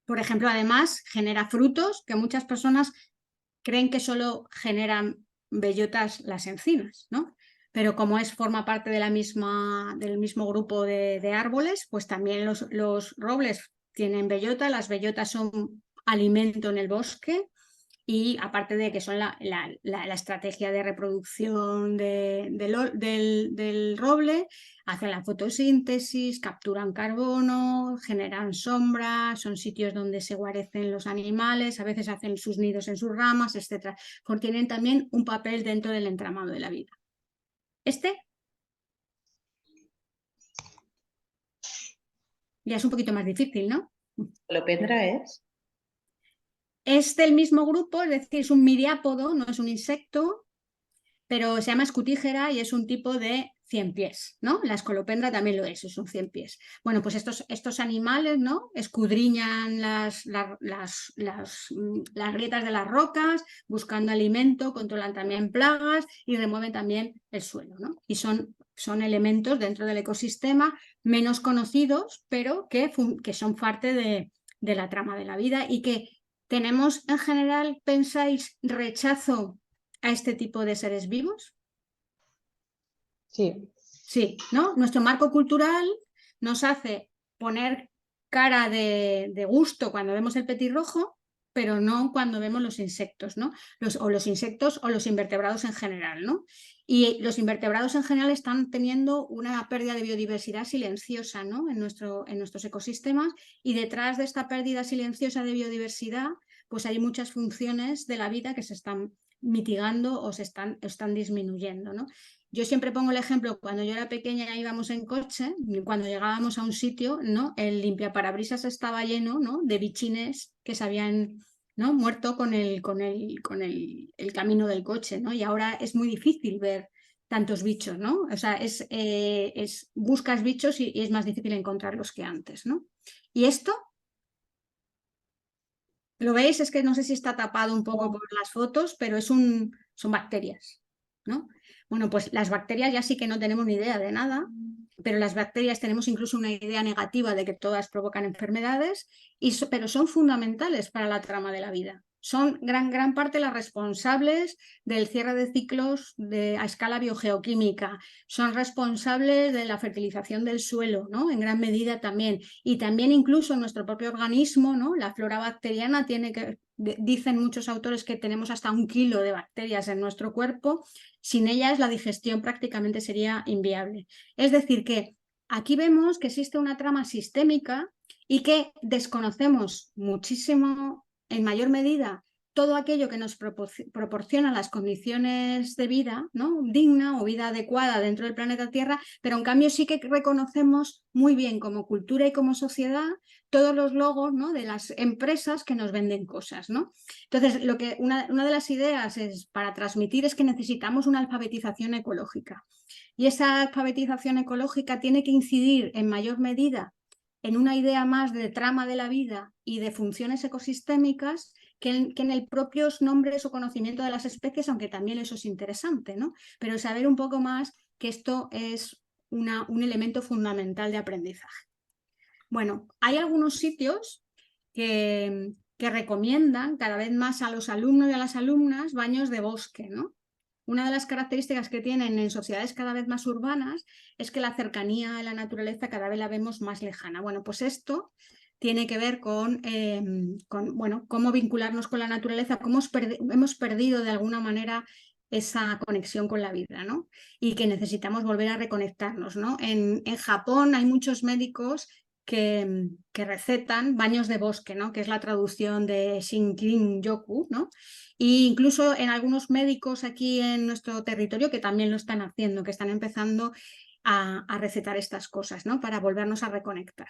Por ejemplo, además genera frutos que muchas personas creen que solo generan bellotas las encinas, ¿no? Pero como forma parte de del mismo grupo de árboles, pues también los robles tienen bellota. Las bellotas son alimento en el bosque. Y aparte de que son la estrategia de reproducción del roble, hacen la fotosíntesis, capturan carbono, generan sombra, son sitios donde se guarecen los animales, a veces hacen sus nidos en sus ramas, etc. Tienen también un papel dentro del entramado de la vida. Ya es un poquito más difícil, ¿no? ¿Scolopendra es? Es del mismo grupo, es decir, es un miriápodo, no es un insecto, pero se llama escutígera y es un tipo de 100 pies, ¿no? La escolopendra también lo es un 100 pies. Bueno, pues estos animales, ¿no? Escudriñan las grietas de las rocas, buscando alimento, controlan también plagas y remueven también el suelo, ¿no? Y son elementos dentro del ecosistema menos conocidos, pero que son parte de la trama de la vida y que tenemos en general, ¿pensáis, rechazo a este tipo de seres vivos? Sí. Sí, ¿no? Nuestro marco cultural nos hace poner cara de gusto cuando vemos el petirrojo, pero no cuando vemos los insectos, ¿no? Los insectos o los invertebrados en general, ¿no? Y los invertebrados en general están teniendo una pérdida de biodiversidad silenciosa, ¿no? En nuestros ecosistemas, y detrás de esta pérdida silenciosa de biodiversidad, pues hay muchas funciones de la vida que se están mitigando o están disminuyendo, ¿no? Yo siempre pongo el ejemplo, cuando yo era pequeña íbamos en coche, cuando llegábamos a un sitio, ¿no? El limpiaparabrisas estaba lleno, ¿no? De bichines que se habían, ¿no? muerto con el camino del coche, ¿no? Y ahora es muy difícil ver tantos bichos, ¿no? O sea, buscas bichos y es más difícil encontrarlos que antes, ¿no? ¿Y esto? ¿Lo veis? Es que no sé si está tapado un poco por las fotos, pero son bacterias, ¿no? Bueno, pues las bacterias ya sí que no tenemos ni idea de nada, pero las bacterias tenemos incluso una idea negativa de que todas provocan enfermedades, pero son fundamentales para la trama de la vida. Son gran parte las responsables del cierre de ciclos a escala biogeoquímica, son responsables de la fertilización del suelo, ¿no? En gran medida también, y también incluso nuestro propio organismo, ¿no? La flora bacteriana dicen muchos autores que tenemos hasta 1 kilo de bacterias en nuestro cuerpo. Sin ellas la digestión prácticamente sería inviable. Es decir que aquí vemos que existe una trama sistémica y que desconocemos muchísimo, en mayor medida, todo aquello que nos proporciona las condiciones de vida, ¿no? digna o vida adecuada dentro del planeta Tierra, pero en cambio sí que reconocemos muy bien como cultura y como sociedad todos los logos, ¿no? de las empresas que nos venden cosas, ¿no? Entonces, una de las ideas para transmitir es que necesitamos una alfabetización ecológica. Y esa alfabetización ecológica tiene que incidir en mayor medida en una idea más de trama de la vida y de funciones ecosistémicas que en el propios nombres o conocimiento de las especies, aunque también eso es interesante, ¿no? Pero saber un poco más que esto es un elemento fundamental de aprendizaje. Bueno, hay algunos sitios que recomiendan cada vez más a los alumnos y a las alumnas baños de bosque, ¿no? Una de las características que tienen en sociedades cada vez más urbanas es que la cercanía a la naturaleza cada vez la vemos más lejana. Bueno, pues esto tiene que ver con bueno, cómo vincularnos con la naturaleza, cómo hemos perdido de alguna manera esa conexión con la vida, ¿no? Y que necesitamos volver a reconectarnos, ¿no? En Japón hay muchos médicos que recetan baños de bosque, ¿no? Que es la traducción de Shinrin-yoku, ¿no? E incluso en algunos médicos aquí en nuestro territorio que también lo están haciendo, que están empezando a recetar estas cosas, ¿no? Para volvernos a reconectar.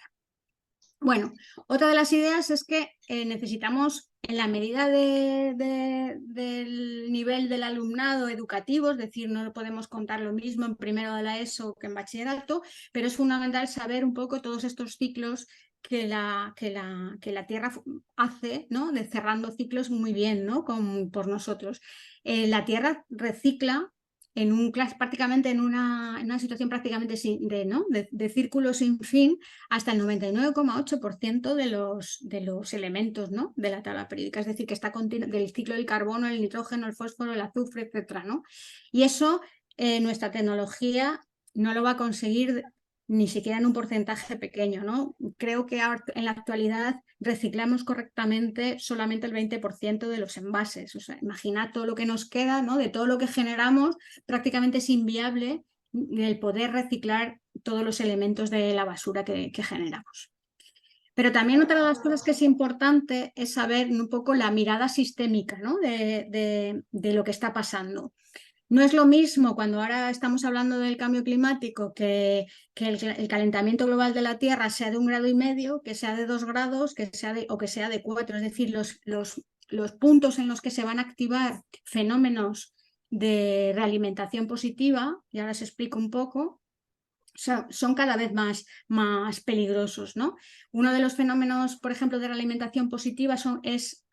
Bueno, otra de las ideas es que necesitamos, en la medida del nivel del alumnado educativo, es decir, no podemos contar lo mismo en primero de la ESO que en bachillerato, pero es fundamental saber un poco todos estos ciclos que la Tierra hace, ¿no? De cerrando ciclos muy bien, ¿no? Por nosotros. La Tierra recicla prácticamente en una situación prácticamente de círculo sin fin hasta el 99,8% de los elementos, ¿no? de la tabla periódica, es decir, que está del ciclo del carbono, el nitrógeno, el fósforo, el azufre, etcétera, ¿no? Y eso nuestra tecnología no lo va a conseguir ni siquiera en un porcentaje pequeño, ¿no? Creo que en la actualidad reciclamos correctamente solamente el 20% de los envases. O sea, imaginad todo lo que nos queda, ¿no? De todo lo que generamos, prácticamente es inviable el poder reciclar todos los elementos de la basura que generamos. Pero también otra de las cosas que es importante es saber un poco la mirada sistémica, ¿no? de lo que está pasando. No es lo mismo cuando ahora estamos hablando del cambio climático que el calentamiento global de la Tierra sea de 1,5 grados, que sea de 2 grados o que sea de 4. Es decir, los puntos en los que se van a activar fenómenos de realimentación positiva, y ahora os explico un poco, son cada vez más peligrosos, ¿no? Uno de los fenómenos, por ejemplo, de realimentación positiva es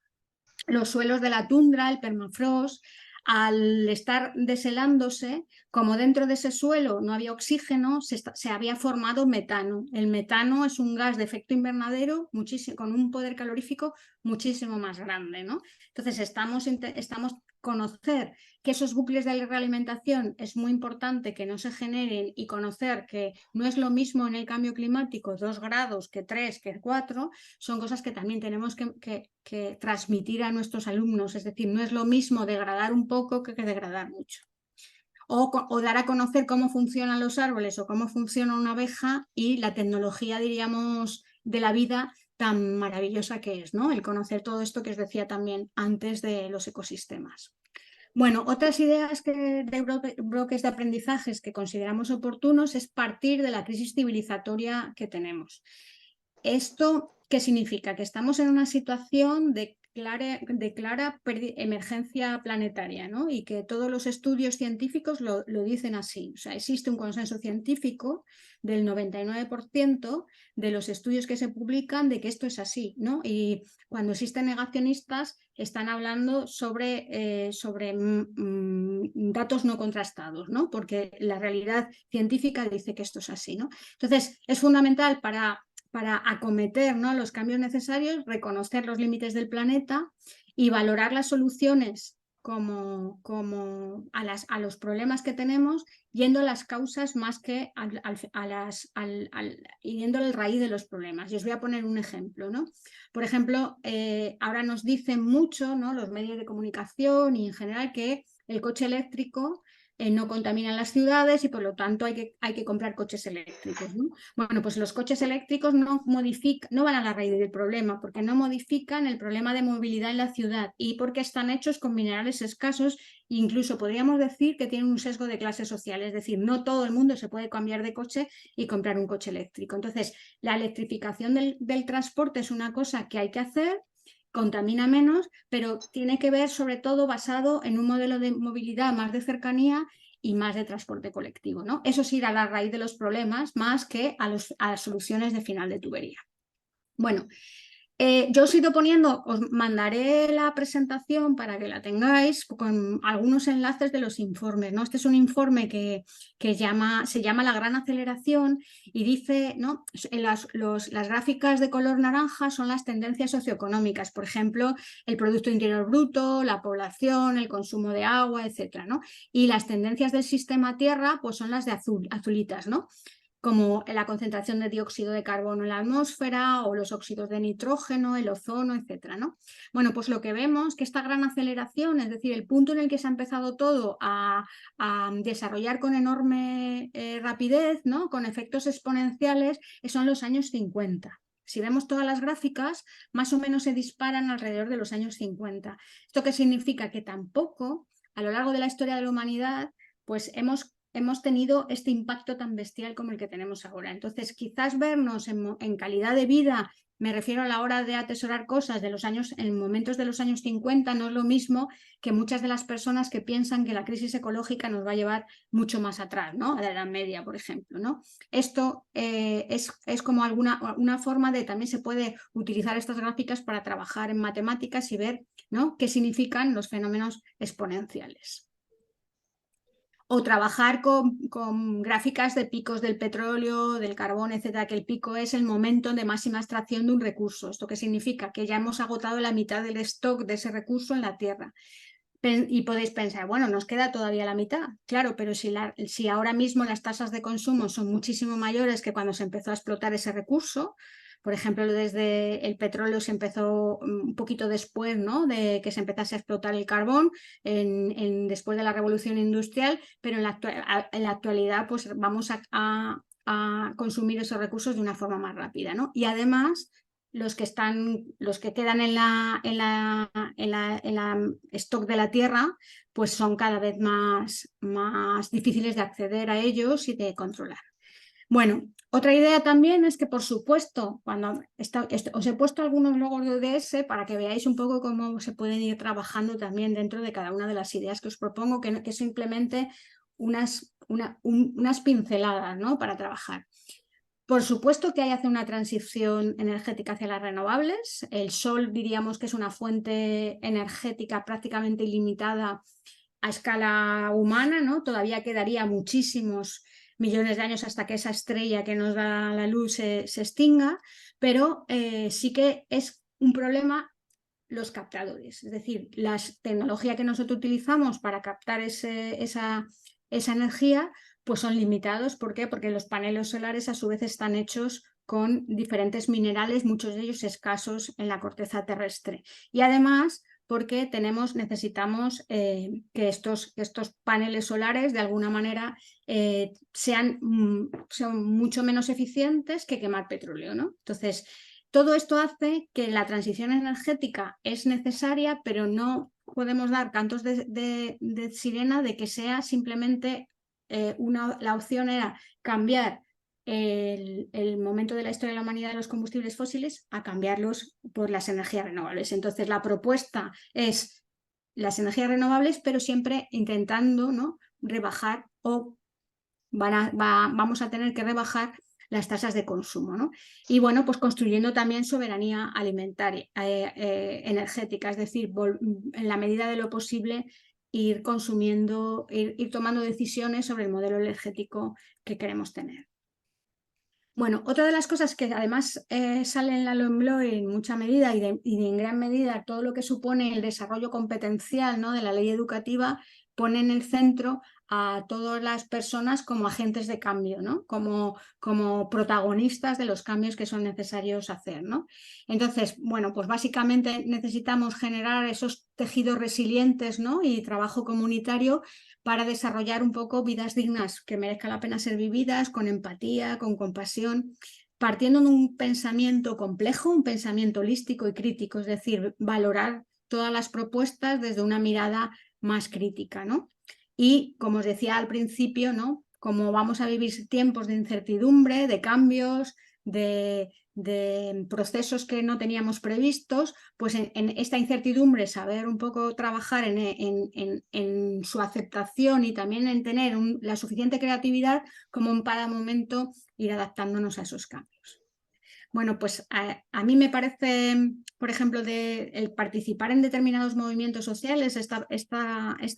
los suelos de la tundra, el permafrost. Al estar deshelándose, como dentro de ese suelo no había oxígeno, se había formado metano. El metano es un gas de efecto invernadero con un poder calorífico muchísimo más grande, ¿no? Entonces estamos conocer que esos bucles de realimentación es muy importante que no se generen y conocer que no es lo mismo en el cambio climático 2 grados que 3, que 4, son cosas que también tenemos que transmitir a nuestros alumnos. Es decir, no es lo mismo degradar un poco que degradar mucho. O dar a conocer cómo funcionan los árboles o cómo funciona una abeja y la tecnología, diríamos, de la vida tan maravillosa que es, ¿no? El conocer todo esto que os decía también antes de los ecosistemas. Bueno, otras ideas de bloques de aprendizajes que consideramos oportunos es partir de la crisis civilizatoria que tenemos. ¿Esto qué significa? Que estamos en una situación de clara emergencia planetaria, ¿no? Y que todos los estudios científicos lo dicen así. O sea, existe un consenso científico del 99% de los estudios que se publican de que esto es así, ¿no? Y cuando existen negacionistas están hablando sobre datos no contrastados, ¿no? Porque la realidad científica dice que esto es así, ¿no? Entonces, es fundamental para acometer, ¿no? los cambios necesarios, reconocer los límites del planeta y valorar las soluciones como a los problemas que tenemos, yendo a las causas más que yendo al raíz de los problemas. Y os voy a poner un ejemplo, ¿no? Por ejemplo, ahora nos dicen mucho, ¿no? los medios de comunicación y en general que el coche eléctrico no contaminan las ciudades y por lo tanto hay que comprar coches eléctricos, ¿no? Bueno, pues los coches eléctricos no van a la raíz del problema, porque no modifican el problema de movilidad en la ciudad y porque están hechos con minerales escasos. Incluso podríamos decir que tienen un sesgo de clase social, es decir, no todo el mundo se puede cambiar de coche y comprar un coche eléctrico. Entonces, la electrificación del transporte es una cosa que hay que hacer, contamina menos, pero tiene que ver sobre todo basado en un modelo de movilidad más de cercanía y más de transporte colectivo, ¿no? Eso es ir a la raíz de los problemas más que a las soluciones de final de tubería. Bueno, yo os he ido poniendo, os mandaré la presentación para que la tengáis con algunos enlaces de los informes, ¿no? Este es un informe que se llama La Gran Aceleración y dice, ¿no? Las gráficas de color naranja son las tendencias socioeconómicas, por ejemplo, el Producto Interior Bruto, la población, el consumo de agua, etcétera, ¿no? Y las tendencias del sistema Tierra, pues son las de azulitas, ¿no? Como la concentración de dióxido de carbono en la atmósfera o los óxidos de nitrógeno, el ozono, etcétera, ¿no? Bueno, pues lo que vemos es que esta gran aceleración, es decir, el punto en el que se ha empezado todo a desarrollar con enorme rapidez, ¿no? Con efectos exponenciales, son los años 50. Si vemos todas las gráficas, más o menos se disparan alrededor de los años 50. ¿Esto qué significa? Que tampoco, a lo largo de la historia de la humanidad, pues hemos tenido este impacto tan bestial como el que tenemos ahora. Entonces, quizás vernos en calidad de vida, me refiero a la hora de atesorar cosas en momentos de los años 50, no es lo mismo que muchas de las personas que piensan que la crisis ecológica nos va a llevar mucho más atrás, ¿no? A la Edad Media, por ejemplo, ¿no? Esto es como una forma de, también se puede utilizar estas gráficas para trabajar en matemáticas y ver, ¿no?, qué significan los fenómenos exponenciales. O trabajar con gráficas de picos del petróleo, del carbón, etcétera, que el pico es el momento de máxima extracción de un recurso. ¿Esto qué significa? Que ya hemos agotado la mitad del stock de ese recurso en la Tierra. Y podéis pensar, bueno, nos queda todavía la mitad. Claro, pero si ahora mismo las tasas de consumo son muchísimo mayores que cuando se empezó a explotar ese recurso, por ejemplo, desde el petróleo se empezó un poquito después, ¿no?, de que se empezase a explotar el carbón, después de la revolución industrial, pero en la actualidad pues vamos a consumir esos recursos de una forma más rápida, ¿no? Y además los que quedan en la stock de la tierra, pues son cada vez más difíciles de acceder a ellos y de controlar. Bueno, otra idea también es que, por supuesto, cuando os he puesto algunos logos de ODS para que veáis un poco cómo se pueden ir trabajando también dentro de cada una de las ideas que os propongo, que simplemente unas pinceladas, ¿no?, para trabajar. Por supuesto que hay que hacer una transición energética hacia las renovables. El sol, diríamos que es una fuente energética prácticamente ilimitada a escala humana, ¿no? Todavía quedaría muchísimos millones de años hasta que esa estrella que nos da la luz se extinga, pero sí que es un problema los captadores, es decir, la tecnología que nosotros utilizamos para captar esa energía, pues son limitados. ¿Por qué? Porque los paneles solares a su vez están hechos con diferentes minerales, muchos de ellos escasos en la corteza terrestre. Y además porque necesitamos que estos paneles solares de alguna manera sean mucho menos eficientes que quemar petróleo, ¿no? Entonces, todo esto hace que la transición energética es necesaria, pero no podemos dar cantos de sirena de que sea simplemente la opción era cambiar el momento de la historia de la humanidad de los combustibles fósiles a cambiarlos por las energías renovables. Entonces, la propuesta es las energías renovables, pero siempre intentando, ¿no?, rebajar o vamos a tener que rebajar las tasas de consumo, ¿no? Y bueno, pues construyendo también soberanía alimentaria, energética, es decir, en la medida de lo posible ir consumiendo, ir tomando decisiones sobre el modelo energético que queremos tener. Bueno, otra de las cosas que además sale en la LOMLOE en mucha medida y en gran medida todo lo que supone el desarrollo competencial, ¿no?, de la ley educativa, pone en el centro a todas las personas como agentes de cambio, ¿no? Como protagonistas de los cambios que son necesarios hacer, ¿no? Entonces, bueno, pues básicamente necesitamos generar esos tejidos resilientes, ¿no? Y trabajo comunitario para desarrollar un poco vidas dignas que merezca la pena ser vividas, con empatía, con compasión, partiendo de un pensamiento complejo, un pensamiento holístico y crítico, es decir, valorar todas las propuestas desde una mirada más crítica, ¿no? Y como os decía al principio, ¿no? Como vamos a vivir tiempos de incertidumbre, de cambios, de procesos que no teníamos previstos, pues en esta incertidumbre saber un poco trabajar en su aceptación y también en tener la suficiente creatividad como en cada momento ir adaptándonos a esos cambios. Bueno, pues a mí me parece, por ejemplo, el participar en determinados movimientos sociales, esta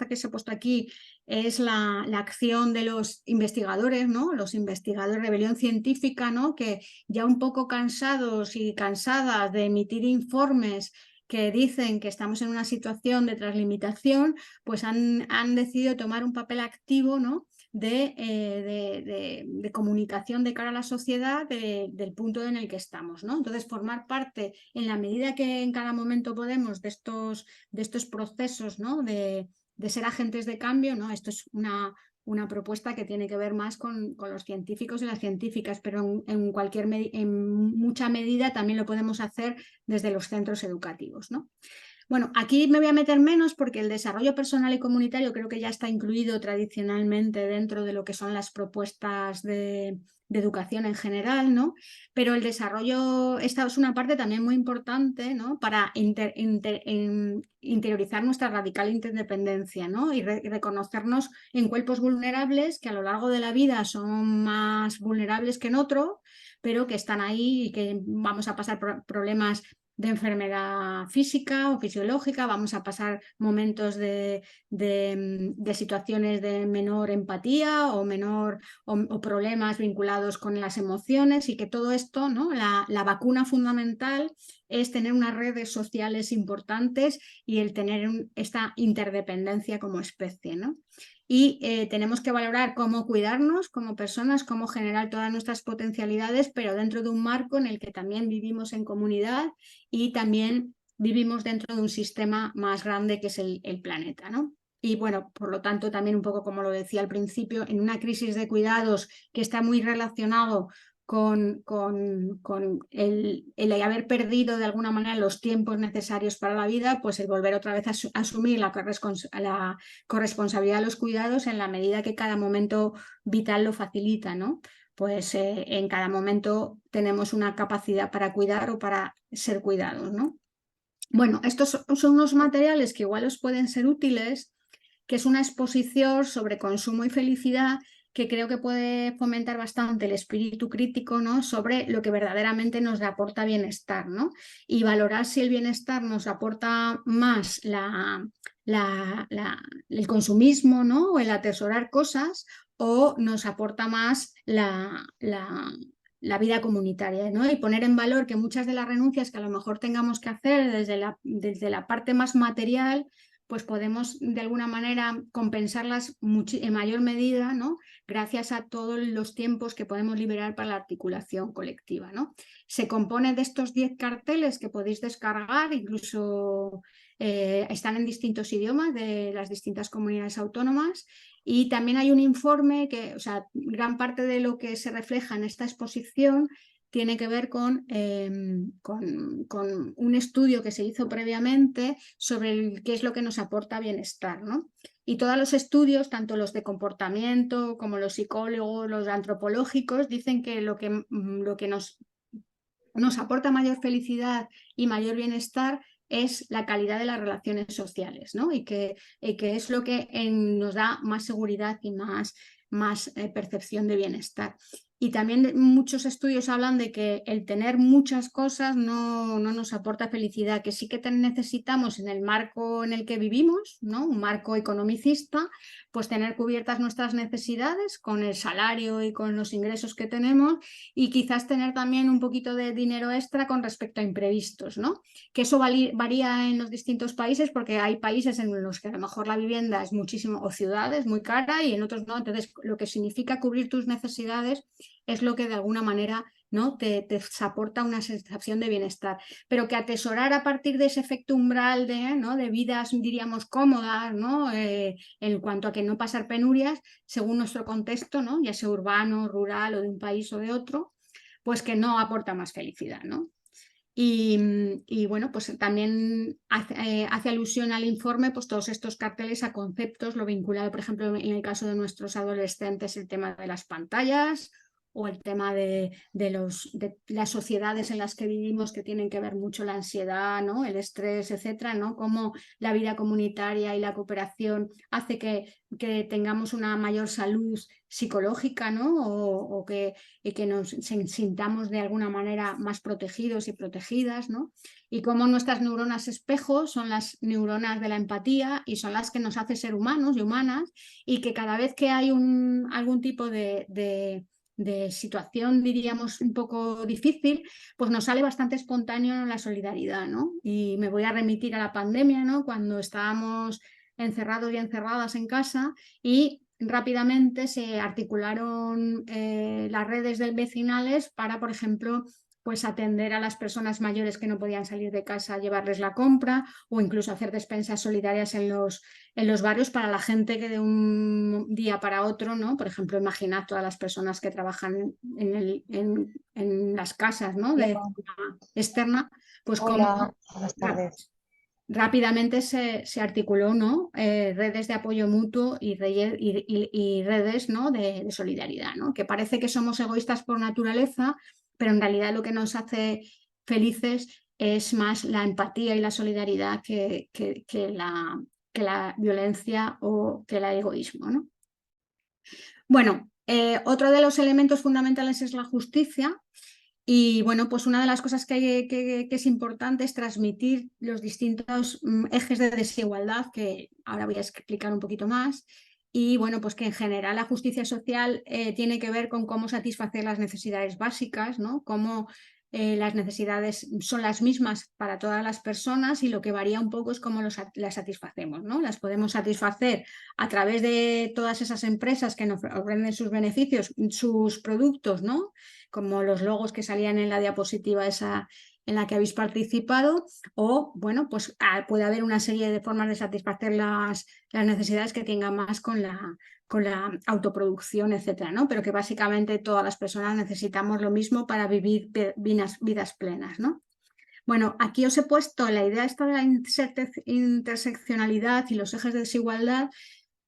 que se ha puesto aquí es la acción de los investigadores, ¿no? Los investigadores de rebelión científica, ¿no? Que ya un poco cansados y cansadas de emitir informes que dicen que estamos en una situación de translimitación, pues han decidido tomar un papel activo, ¿no? De comunicación de cara a la sociedad del punto en el que estamos, ¿no? Entonces, formar parte, en la medida que en cada momento podemos, de estos procesos, ¿no? de ser agentes de cambio, ¿no? Esto es una propuesta que tiene que ver más con los científicos y las científicas, pero en mucha medida también lo podemos hacer desde los centros educativos, ¿no? Bueno, aquí me voy a meter menos porque el desarrollo personal y comunitario creo que ya está incluido tradicionalmente dentro de lo que son las propuestas de educación en general, ¿no? Pero el desarrollo, esta es una parte también muy importante, ¿no? Para interiorizar nuestra radical interdependencia, ¿no? Y reconocernos en cuerpos vulnerables que a lo largo de la vida son más vulnerables que en otro, pero que están ahí y que vamos a pasar problemas de enfermedad física o fisiológica, vamos a pasar momentos de situaciones de menor empatía o problemas vinculados con las emociones, y que todo esto, ¿no? La vacuna fundamental es tener unas redes sociales importantes y el tener esta interdependencia como especie, ¿no? Y tenemos que valorar cómo cuidarnos como personas, cómo generar todas nuestras potencialidades, pero dentro de un marco en el que también vivimos en comunidad y también vivimos dentro de un sistema más grande que es el planeta, ¿no? Y bueno, por lo tanto, también un poco como lo decía al principio, en una crisis de cuidados que está muy relacionado con el haber perdido de alguna manera los tiempos necesarios para la vida, pues el volver otra vez a asumir la corresponsabilidad de los cuidados en la medida que cada momento vital lo facilita, ¿no? Pues en cada momento tenemos una capacidad para cuidar o para ser cuidados, ¿no? Bueno, estos son unos materiales que igual os pueden ser útiles, que es una exposición sobre consumo y felicidad que creo que puede fomentar bastante el espíritu crítico, ¿no? Sobre lo que verdaderamente nos aporta bienestar, ¿no? Y valorar si el bienestar nos aporta más el consumismo, ¿no? O el atesorar cosas, o nos aporta más la vida comunitaria, ¿no? Y poner en valor que muchas de las renuncias que a lo mejor tengamos que hacer desde la parte más material, pues podemos de alguna manera compensarlas en mayor medida, ¿no? Gracias a todos los tiempos que podemos liberar para la articulación colectiva, ¿no? Se compone de estos 10 carteles que podéis descargar, incluso están en distintos idiomas de las distintas comunidades autónomas, y también hay un informe que, o sea, gran parte de lo que se refleja en esta exposición tiene que ver con un estudio que se hizo previamente sobre qué es lo que nos aporta bienestar, ¿no? Y todos los estudios, tanto los de comportamiento como los psicólogos, los antropológicos, dicen que lo que nos aporta mayor felicidad y mayor bienestar es la calidad de las relaciones sociales, ¿no? Y que es lo que nos da más seguridad y más percepción de bienestar. Y también muchos estudios hablan de que el tener muchas cosas no nos aporta felicidad, que sí que necesitamos en el marco en el que vivimos, ¿no? Un marco economicista, pues tener cubiertas nuestras necesidades con el salario y con los ingresos que tenemos, y quizás tener también un poquito de dinero extra con respecto a imprevistos, ¿no? Que eso varía en los distintos países, porque hay países en los que a lo mejor la vivienda es muchísimo, o ciudades muy cara, y en otros no. Entonces, lo que significa cubrir tus necesidades es lo que de alguna manera, ¿no?, te aporta una sensación de bienestar. Pero que atesorar a partir de ese efecto umbral ¿no?, de vidas, diríamos, cómodas, ¿no?, en cuanto a que no pasar penurias, según nuestro contexto, ¿no?, ya sea urbano, rural o de un país o de otro, pues que no aporta más felicidad, ¿no? Y bueno, pues también hace alusión al informe, pues todos estos carteles a conceptos, lo vinculado, por ejemplo, en el caso de nuestros adolescentes, el tema de las pantallas, o el tema de las sociedades en las que vivimos, que tienen que ver mucho la ansiedad, ¿no?, el estrés, etcétera, ¿no?, cómo la vida comunitaria y la cooperación hace que tengamos una mayor salud psicológica, ¿no?, o que nos sintamos de alguna manera más protegidos y protegidas, ¿no? Y cómo nuestras neuronas espejo son las neuronas de la empatía y son las que nos hacen ser humanos y humanas, y que cada vez que hay algún tipo de situación, diríamos, un poco difícil, pues nos sale bastante espontáneo la solidaridad, ¿no? Y me voy a remitir a la pandemia, ¿no?, cuando estábamos encerrados y encerradas en casa, y rápidamente se articularon las redes vecinales para, por ejemplo, pues atender a las personas mayores que no podían salir de casa, llevarles la compra, o incluso hacer despensas solidarias en los barrios para la gente que de un día para otro, ¿no? Por ejemplo, imaginad todas las personas que trabajan en las casas, ¿no?, de forma externa, pues Hola, como buenas tardes. rápidamente se articuló, ¿no?, redes de apoyo mutuo y redes, ¿no?, de solidaridad, ¿no?, que parece que somos egoístas por naturaleza, pero en realidad lo que nos hace felices es más la empatía y la solidaridad que la violencia o que el egoísmo, ¿no? Bueno, otro de los elementos fundamentales es la justicia. Y bueno, pues una de las cosas que es importante es transmitir los distintos ejes de desigualdad, que ahora voy a explicar un poquito más. Y bueno, pues que en general la justicia social tiene que ver con cómo satisfacer las necesidades básicas, ¿no? Cómo las necesidades son las mismas para todas las personas, y lo que varía un poco es cómo las satisfacemos, ¿no? Las podemos satisfacer a través de todas esas empresas que nos ofrecen sus beneficios, sus productos, ¿no?, como los logos que salían en la diapositiva esa en la que habéis participado, o bueno, pues puede haber una serie de formas de satisfacer las necesidades que tengan más con la autoproducción, etcétera, ¿no? Pero que básicamente todas las personas necesitamos lo mismo para vivir vidas plenas, ¿no? Bueno, aquí os he puesto la idea esta de la interseccionalidad y los ejes de desigualdad,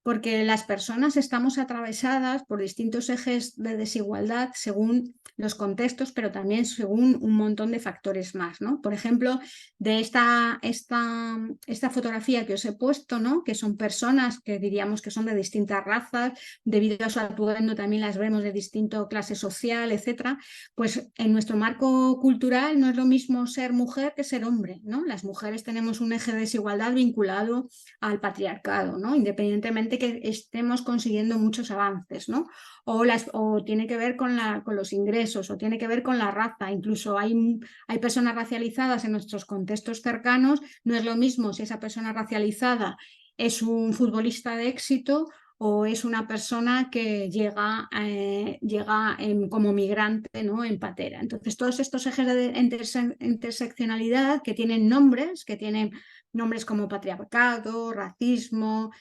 porque las personas estamos atravesadas por distintos ejes de desigualdad según los contextos, pero también según un montón de factores más, ¿no? Por ejemplo, de esta fotografía que os he puesto, ¿no?, que son personas que diríamos que son de distintas razas, debido a su atuendo también las vemos de distinta clase social, etcétera, pues en nuestro marco cultural no es lo mismo ser mujer que ser hombre, ¿no? Las mujeres tenemos un eje de desigualdad vinculado al patriarcado, ¿no?, independientemente que estemos consiguiendo muchos avances, ¿no? O tiene que ver con los ingresos, o tiene que ver con la raza. Incluso hay personas racializadas en nuestros contextos cercanos. No es lo mismo si esa persona racializada es un futbolista de éxito o es una persona que llega como migrante, ¿no?, en patera. Entonces, todos estos ejes de interseccionalidad que tienen nombres como patriarcado, racismo,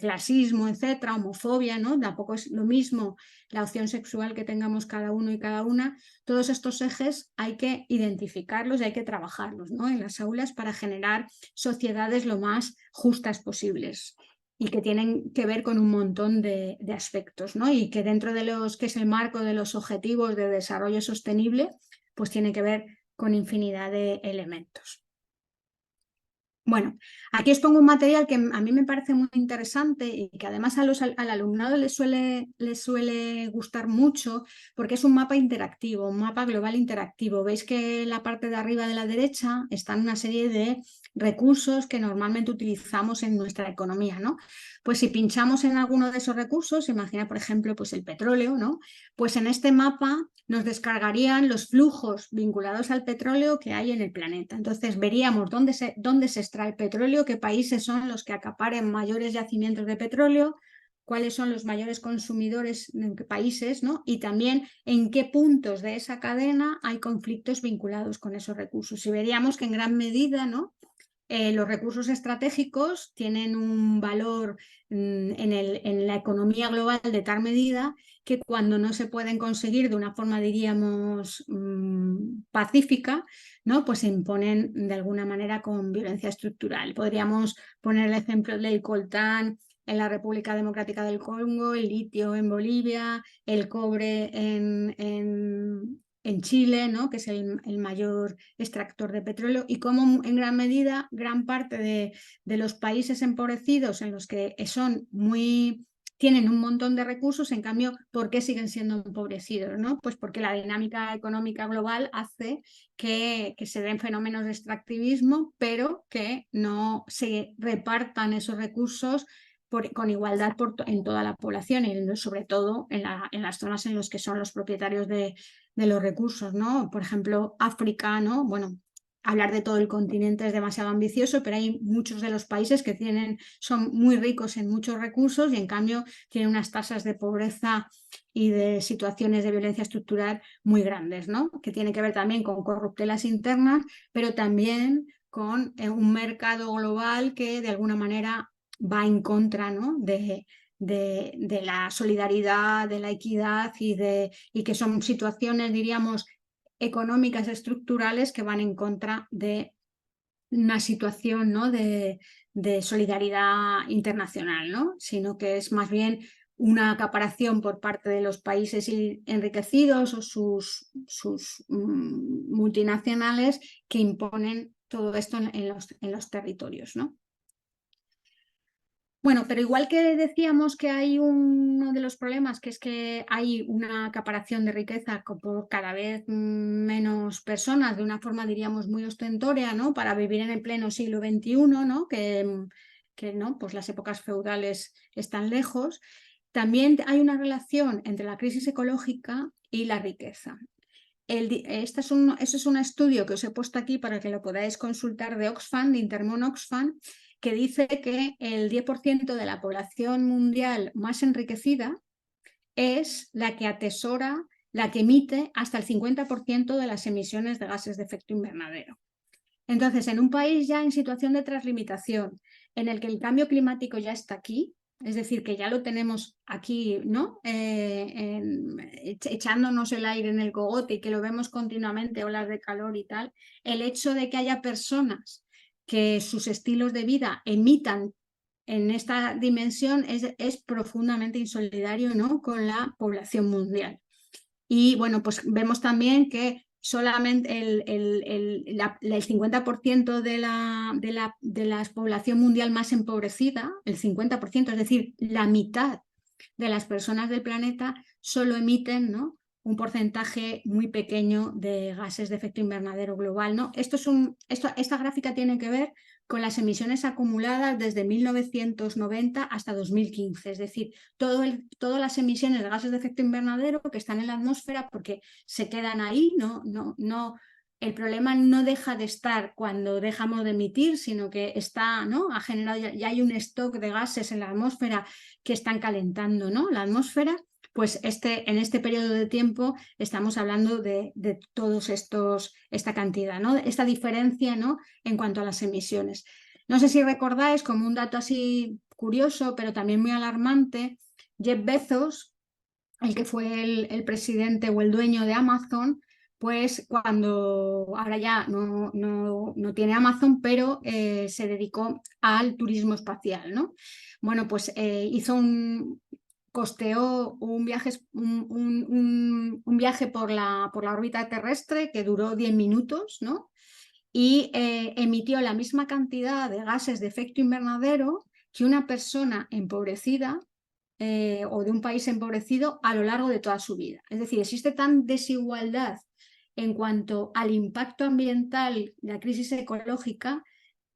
clasismo, etcétera, homofobia, ¿no? Tampoco es lo mismo la opción sexual que tengamos cada uno y cada una. Todos estos ejes hay que identificarlos y hay que trabajarlos, ¿no?, en las aulas, para generar sociedades lo más justas posibles, y que tienen que ver con un montón de aspectos, ¿no? Y que dentro de que es el marco de los objetivos de desarrollo sostenible, pues tiene que ver con infinidad de elementos. Bueno, aquí os pongo un material que a mí me parece muy interesante y que además al alumnado les suele gustar mucho porque es un mapa interactivo, un mapa global interactivo. Veis que en la parte de arriba de la derecha están una serie de recursos que normalmente utilizamos en nuestra economía, ¿no? Pues si pinchamos en alguno de esos recursos, imagina por ejemplo pues el petróleo, ¿no? Pues en este mapa nos descargarían los flujos vinculados al petróleo que hay en el planeta. Entonces veríamos dónde se extrae petróleo, qué países son los que acaparen mayores yacimientos de petróleo, cuáles son los mayores consumidores en qué países, ¿no? Y también en qué puntos de esa cadena hay conflictos vinculados con esos recursos. Y veríamos que en gran medida, ¿no? Los recursos estratégicos tienen un valor en la economía global de tal medida que cuando no se pueden conseguir de una forma, diríamos, pacífica, ¿no? Pues se imponen de alguna manera con violencia estructural. Podríamos poner el ejemplo del coltán en la República Democrática del Congo, el litio en Bolivia, el cobre en Chile, ¿no? Que es el mayor extractor de petróleo, y cómo en gran medida, gran parte de los países empobrecidos en los que tienen un montón de recursos, en cambio, ¿por qué siguen siendo empobrecidos? ¿No? Pues porque la dinámica económica global hace que se den fenómenos de extractivismo, pero que no se repartan esos recursos con igualdad en toda la población y sobre todo en las zonas en las que son los propietarios de los recursos, ¿no? Por ejemplo, África, ¿no? Bueno, hablar de todo el continente es demasiado ambicioso, pero hay muchos de los países que son muy ricos en muchos recursos y en cambio tienen unas tasas de pobreza y de situaciones de violencia estructural muy grandes, ¿no? Que tiene que ver también con corruptelas internas, pero también con un mercado global que de alguna manera va en contra, ¿no? de la solidaridad, de la equidad y que son situaciones, diríamos, económicas estructurales que van en contra de una situación, ¿no? de solidaridad internacional, ¿no? Sino que es más bien una acaparación por parte de los países enriquecidos o sus multinacionales que imponen todo esto en los territorios, ¿no? Bueno, pero igual que decíamos que hay uno de los problemas, que es que hay una acaparación de riqueza por cada vez menos personas de una forma, diríamos, muy ostentoria, ¿no? Para vivir en el pleno siglo XXI, ¿no? Que ¿no? Pues las épocas feudales están lejos. También hay una relación entre la crisis ecológica y la riqueza. Este es un estudio que os he puesto aquí para que lo podáis consultar de Oxfam, de Intermon Oxfam, que dice que el 10% de la población mundial más enriquecida es la que atesora, la que emite hasta el 50% de las emisiones de gases de efecto invernadero. Entonces, en un país ya en situación de translimitación, en el que el cambio climático ya está aquí, es decir, que ya lo tenemos aquí, ¿no? Echándonos el aire en el cogote y que lo vemos continuamente, olas de calor y tal, el hecho de que haya personas que sus estilos de vida emitan en esta dimensión es profundamente insolidario, ¿no? Con la población mundial. Y bueno, pues vemos también que solamente el 50% de la población mundial más empobrecida, el 50%, es decir, la mitad de las personas del planeta, solo emiten, ¿no? un porcentaje muy pequeño de gases de efecto invernadero global, ¿no? Esta gráfica tiene que ver con las emisiones acumuladas desde 1990 hasta 2015, es decir, todas las emisiones de gases de efecto invernadero que están en la atmósfera porque se quedan ahí, el problema no deja de estar cuando dejamos de emitir, sino que ha generado, ya hay un stock de gases en la atmósfera que están calentando, ¿no? la atmósfera. Pues en este periodo de tiempo estamos hablando de todos esta cantidad, ¿no? Esta diferencia, ¿no? en cuanto a las emisiones. No sé si recordáis, como un dato así curioso, pero también muy alarmante, Jeff Bezos, el que fue el presidente o el dueño de Amazon, pues cuando ahora ya no tiene Amazon, pero se dedicó al turismo espacial, ¿no? Bueno, pues costeó un viaje por la órbita terrestre que duró 10 minutos, ¿no? y emitió la misma cantidad de gases de efecto invernadero que una persona empobrecida o de un país empobrecido a lo largo de toda su vida. Es decir, existe tan desigualdad en cuanto al impacto ambiental de la crisis ecológica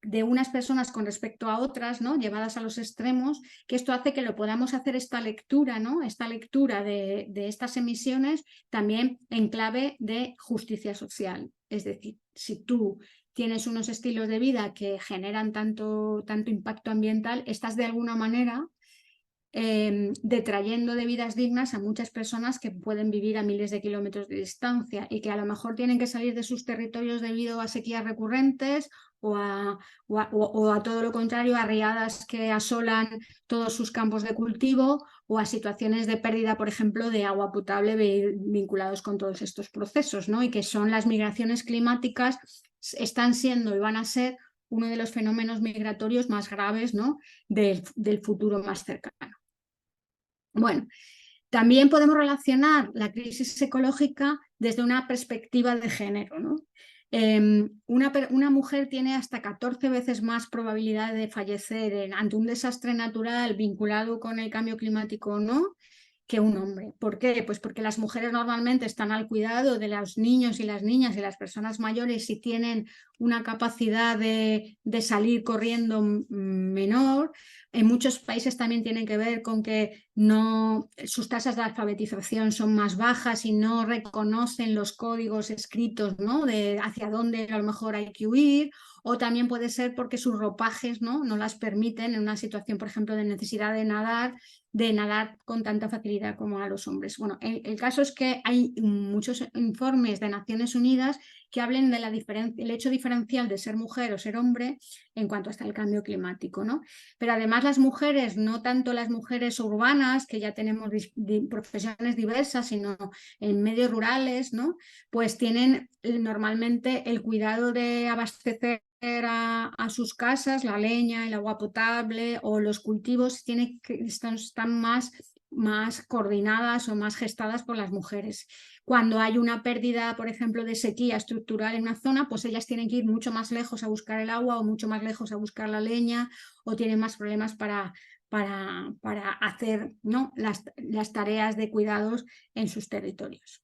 de unas personas con respecto a otras, ¿no? Llevadas a los extremos, que esto hace que lo podamos hacer esta lectura, ¿no? Esta lectura de estas emisiones también en clave de justicia social. Es decir, si tú tienes unos estilos de vida que generan tanto impacto ambiental, estás de alguna manera detrayendo de vidas dignas a muchas personas que pueden vivir a miles de kilómetros de distancia y que a lo mejor tienen que salir de sus territorios debido a sequías recurrentes o a todo lo contrario, a riadas que asolan todos sus campos de cultivo o a situaciones de pérdida, por ejemplo, de agua potable vinculados con todos estos procesos, ¿no? Y que son las migraciones climáticas, están siendo y van a ser uno de los fenómenos migratorios más graves, ¿no? del futuro más cercano. Bueno, también podemos relacionar la crisis ecológica desde una perspectiva de género, ¿no? Una mujer tiene hasta 14 veces más probabilidad de fallecer ante un desastre natural vinculado con el cambio climático o no, que un hombre. ¿Por qué? Pues porque las mujeres normalmente están al cuidado de los niños y las niñas y las personas mayores y tienen una capacidad de salir corriendo menor. En muchos países también tienen que ver con que sus tasas de alfabetización son más bajas y no reconocen los códigos escritos, ¿no? De hacia dónde a lo mejor hay que huir. O también puede ser porque sus ropajes no las permiten en una situación, por ejemplo, de necesidad de nadar con tanta facilidad como a los hombres. Bueno, el caso es que hay muchos informes de Naciones Unidas que hablen del hecho diferencial de ser mujer o ser hombre en cuanto hasta el cambio climático, ¿no? Pero además las mujeres, no tanto las mujeres urbanas, que ya tenemos profesiones diversas, sino en medios rurales, ¿no? Pues tienen normalmente el cuidado de abastecer a sus casas, la leña, el agua potable o los cultivos están más coordinadas o más gestadas por las mujeres. Cuando hay una pérdida, por ejemplo, de sequía estructural en una zona, pues ellas tienen que ir mucho más lejos a buscar el agua o mucho más lejos a buscar la leña o tienen más problemas para hacer, ¿no? las tareas de cuidados en sus territorios.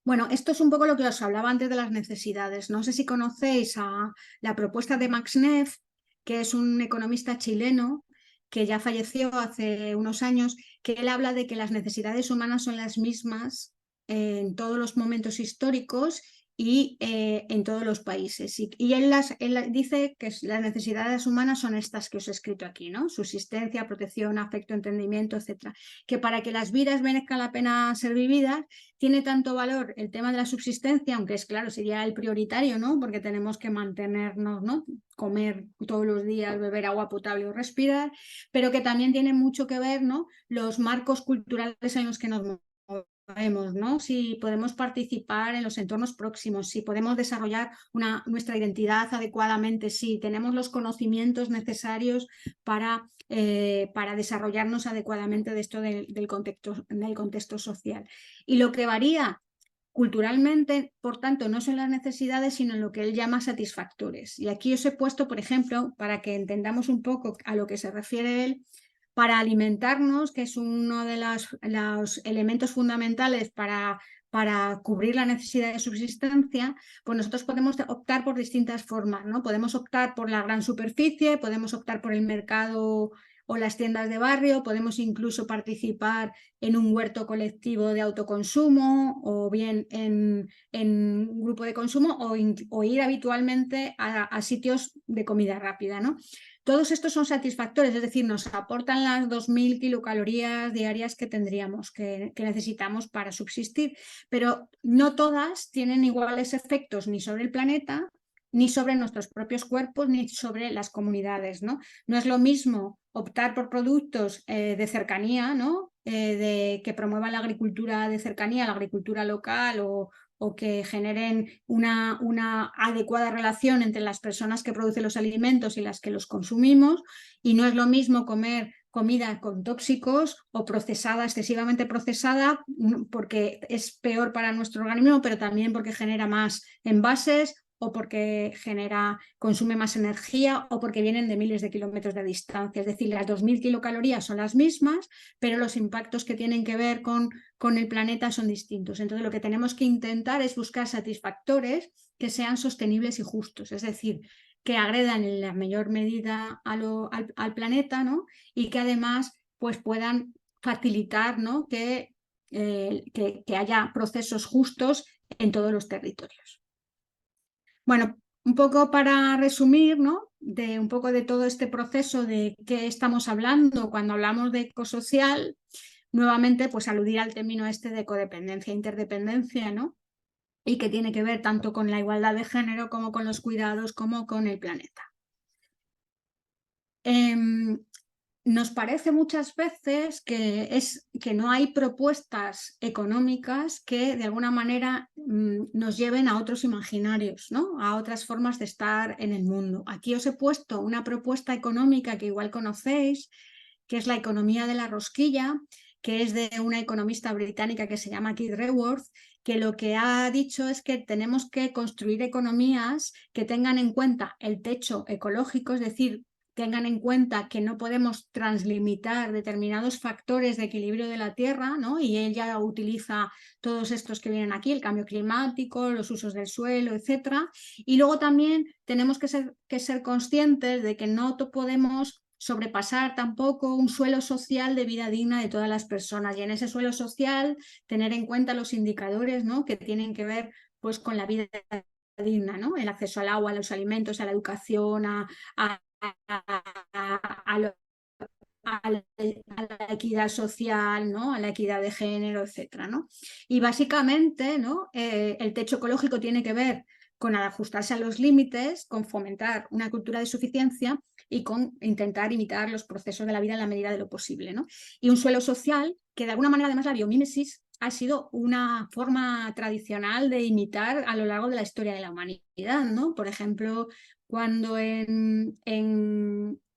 Bueno, esto es un poco lo que os hablaba antes de las necesidades. No sé si conocéis a la propuesta de Max Neff, que es un economista chileno que ya falleció hace unos años, que él habla de que las necesidades humanas son las mismas en todos los momentos históricos y en todos los países. Y él dice que las necesidades humanas son estas que os he escrito aquí, ¿no? Subsistencia, protección, afecto, entendimiento, etcétera. Que para que las vidas merezcan la pena ser vividas, tiene tanto valor el tema de la subsistencia, aunque es claro, sería el prioritario, ¿no? Porque tenemos que mantenernos, ¿no? Comer todos los días, beber agua potable o respirar, pero que también tiene mucho que ver, ¿no? Los marcos culturales en los que nos movemos, ¿no? Si podemos participar en los entornos próximos, si podemos desarrollar nuestra identidad adecuadamente, si tenemos los conocimientos necesarios para desarrollarnos adecuadamente de esto del contexto social. Y lo que varía culturalmente, por tanto, no son las necesidades, sino lo que él llama satisfactores. Y aquí os he puesto, por ejemplo, para que entendamos un poco a lo que se refiere él, para alimentarnos, que es uno de los elementos fundamentales para cubrir la necesidad de subsistencia, pues nosotros podemos optar por distintas formas, ¿no? Podemos optar por la gran superficie, podemos optar por el mercado o las tiendas de barrio, podemos incluso participar en un huerto colectivo de autoconsumo o bien en un grupo de consumo o ir habitualmente a sitios de comida rápida, ¿no? Todos estos son satisfactores, es decir, nos aportan las 2000 kilocalorías diarias que tendríamos, que necesitamos para subsistir, pero no todas tienen iguales efectos ni sobre el planeta, ni sobre nuestros propios cuerpos, ni sobre las comunidades, ¿no? No es lo mismo optar por productos de cercanía, ¿no? Que promuevan la agricultura de cercanía, la agricultura local o que generen una adecuada relación entre las personas que producen los alimentos y las que los consumimos, y no es lo mismo comer comida con tóxicos o procesada, excesivamente procesada, porque es peor para nuestro organismo, pero también porque genera más envases o porque consume más energía o porque vienen de miles de kilómetros de distancia. Es decir, las 2000 kilocalorías son las mismas, pero los impactos que tienen que ver con el planeta son distintos. Entonces, lo que tenemos que intentar es buscar satisfactores que sean sostenibles y justos, es decir, que agredan en la mayor medida al planeta, ¿no? Y que además pues, puedan facilitar, ¿no? que haya procesos justos en todos los territorios. Bueno, un poco para resumir, ¿no? Un poco de todo este proceso de qué estamos hablando cuando hablamos de ecosocial, nuevamente pues aludir al término este de codependencia e interdependencia, ¿no? Y que tiene que ver tanto con la igualdad de género como con los cuidados como con el planeta. Nos parece muchas veces que no hay propuestas económicas que de alguna manera nos lleven a otros imaginarios, ¿no? A otras formas de estar en el mundo. Aquí os he puesto una propuesta económica que igual conocéis, que es la economía de la rosquilla, que es de una economista británica que se llama Keith Raworth, que lo que ha dicho es que tenemos que construir economías que tengan en cuenta el techo ecológico, es decir, tengan en cuenta que no podemos translimitar determinados factores de equilibrio de la Tierra, ¿no? Y él ya utiliza todos estos que vienen aquí, el cambio climático, los usos del suelo, etcétera. Y luego también tenemos que ser conscientes de que no podemos sobrepasar tampoco un suelo social de vida digna de todas las personas. Y en ese suelo social tener en cuenta los indicadores, ¿no? Que tienen que ver pues, con la vida digna, ¿no? El acceso al agua, a los alimentos, a la educación, a la equidad social, ¿no? A la equidad de género, etcétera, ¿no? Y básicamente, ¿no? El techo ecológico tiene que ver con ajustarse a los límites, con fomentar una cultura de suficiencia y con intentar imitar los procesos de la vida en la medida de lo posible, ¿no? Y un suelo social que de alguna manera además la biomímesis ha sido una forma tradicional de imitar a lo largo de la historia de la humanidad, ¿no? Por ejemplo, cuando en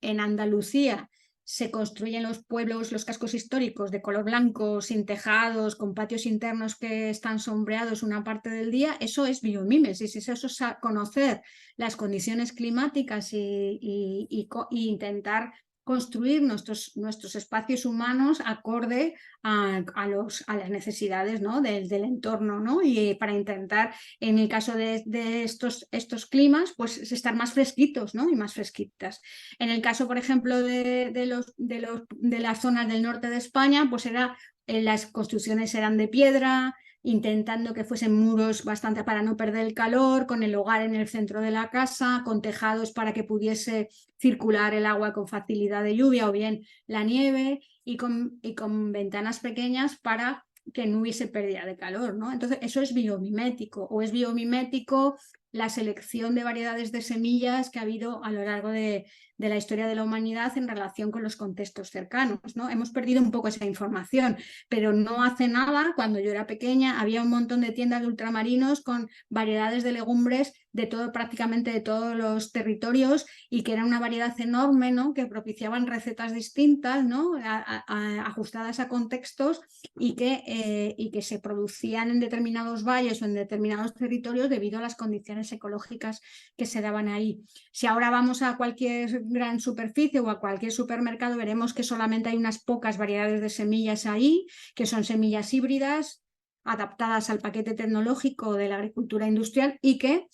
Andalucía se construyen los pueblos, los cascos históricos de color blanco, sin tejados, con patios internos que están sombreados una parte del día, eso es biomímesis, eso es conocer las condiciones climáticas y intentar construir nuestros espacios humanos acorde a las necesidades, ¿no? del entorno, ¿no? Y para intentar, en el caso de estos climas, pues estar más fresquitos, ¿no? Y más fresquitas. En el caso, por ejemplo, de las zonas del norte de España, pues las construcciones eran de piedra, intentando que fuesen muros bastante para no perder el calor, con el hogar en el centro de la casa, con tejados para que pudiese circular el agua con facilidad de lluvia o bien la nieve y con ventanas pequeñas para que no hubiese pérdida de calor, ¿no? Entonces eso es biomimético, o es biomimético la selección de variedades de semillas que ha habido a lo largo de la historia de la humanidad en relación con los contextos cercanos, ¿no? Hemos perdido un poco esa información, pero no hace nada, cuando yo era pequeña, había un montón de tiendas de ultramarinos con variedades de legumbres prácticamente de todos los territorios y que era una variedad enorme, ¿no? Que propiciaban recetas distintas, ¿no? Ajustadas a contextos y que se producían en determinados valles o en determinados territorios debido a las condiciones ecológicas que se daban ahí. Si ahora vamos a cualquier gran superficie o a cualquier supermercado, veremos que solamente hay unas pocas variedades de semillas ahí, que son semillas híbridas adaptadas al paquete tecnológico de la agricultura industrial y que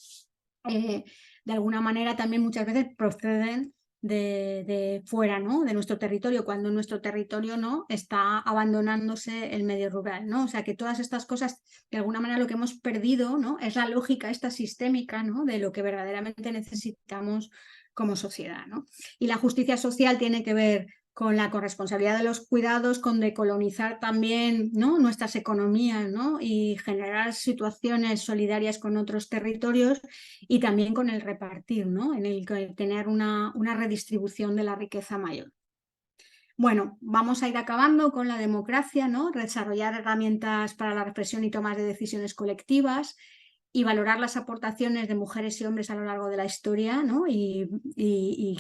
de alguna manera también muchas veces proceden de fuera, ¿no? De nuestro territorio, cuando en nuestro territorio no está abandonándose el medio rural, ¿no? O sea que todas estas cosas, de alguna manera lo que hemos perdido, ¿no? Es la lógica esta sistémica, ¿no? De lo que verdaderamente necesitamos como sociedad, ¿no? Y la justicia social tiene que ver con la corresponsabilidad de los cuidados, con decolonizar también, ¿no? Nuestras economías, ¿no? Y generar situaciones solidarias con otros territorios y también con el repartir, ¿no? En el que tener una redistribución de la riqueza mayor. Bueno, vamos a ir acabando con la democracia, ¿no? Desarrollar herramientas para la reflexión y tomas de decisiones colectivas y valorar las aportaciones de mujeres y hombres a lo largo de la historia, ¿no? Y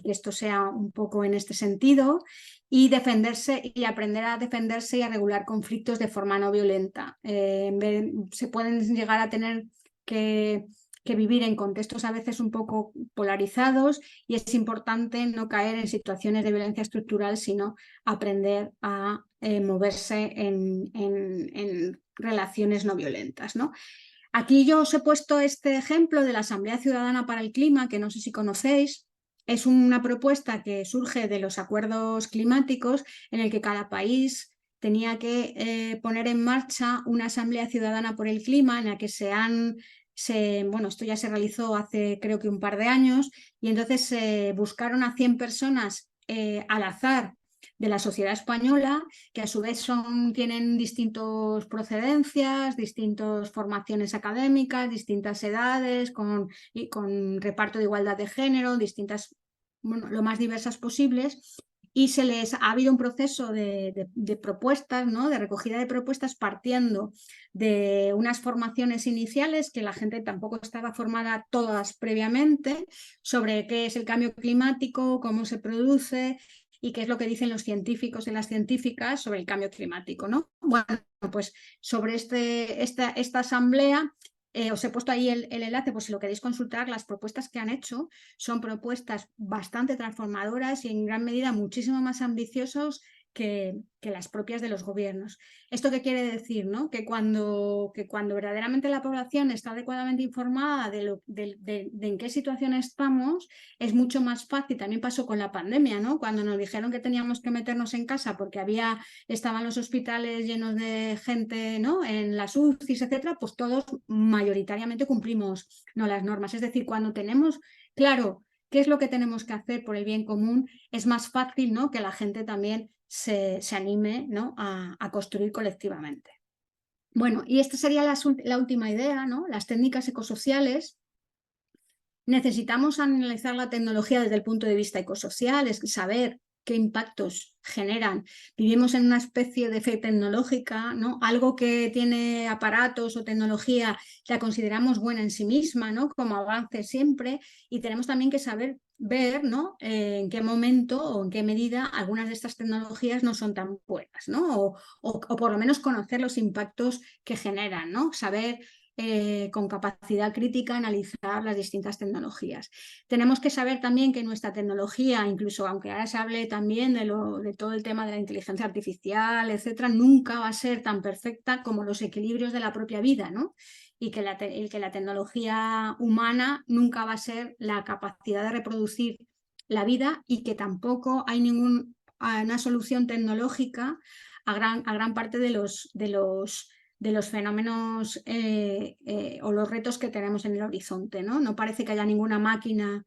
que esto sea un poco en este sentido, y defenderse y aprender a defenderse y a regular conflictos de forma no violenta. Se pueden llegar a tener que que vivir en contextos a veces un poco polarizados y es importante no caer en situaciones de violencia estructural, sino aprender a moverse en relaciones no violentas, ¿no? Aquí yo os he puesto este ejemplo de la Asamblea Ciudadana para el Clima, que no sé si conocéis. Es una propuesta que surge de los acuerdos climáticos en el que cada país tenía que poner en marcha una Asamblea Ciudadana por el Clima en la que bueno, esto ya se realizó hace creo que un par de años y entonces se buscaron a 100 personas al azar de la sociedad española, que a su vez tienen distintas procedencias, distintas formaciones académicas, distintas edades, con reparto de igualdad de género, distintas, bueno, lo más diversas posibles. Y ha habido un proceso de propuestas, ¿no? De recogida de propuestas partiendo de unas formaciones iniciales que la gente tampoco estaba formada todas previamente sobre qué es el cambio climático, cómo se produce y qué es lo que dicen los científicos y las científicas sobre el cambio climático, ¿no? Bueno, pues sobre esta asamblea os he puesto ahí el enlace, pues si lo queréis consultar, las propuestas que han hecho son propuestas bastante transformadoras y en gran medida muchísimo más ambiciosas que las propias de los gobiernos. ¿Esto qué quiere decir? ¿No? Que cuando verdaderamente la población está adecuadamente informada de en qué situación estamos, es mucho más fácil. También pasó con la pandemia, ¿no? Cuando nos dijeron que teníamos que meternos en casa porque estaban los hospitales llenos de gente, ¿no? En las UCIs, etcétera, pues todos mayoritariamente cumplimos, ¿no?, las normas. Es decir, cuando tenemos claro qué es lo que tenemos que hacer por el bien común, es más fácil, ¿no?, que la gente también se anime, ¿no?, a construir colectivamente. Bueno, y esta sería la última idea, ¿no? Las técnicas ecosociales. Necesitamos analizar la tecnología desde el punto de vista ecosocial, es saber qué impactos generan. Vivimos en una especie de fe tecnológica, ¿no? Algo que tiene aparatos o tecnología la consideramos buena en sí misma, ¿no?, como avance siempre, y tenemos también que saber ver, ¿no?, en qué momento o en qué medida algunas de estas tecnologías no son tan buenas, ¿no? O por lo menos conocer los impactos que generan, ¿no? Saber con capacidad crítica analizar las distintas tecnologías. Tenemos que saber también que nuestra tecnología, incluso aunque ahora se hable también de todo el tema de la inteligencia artificial, etcétera, nunca va a ser tan perfecta como los equilibrios de la propia vida, ¿no? Y que la tecnología humana nunca va a ser la capacidad de reproducir la vida y que tampoco hay una solución tecnológica a gran parte de los fenómenos o los retos que tenemos en el horizonte, ¿no? No parece que haya ninguna máquina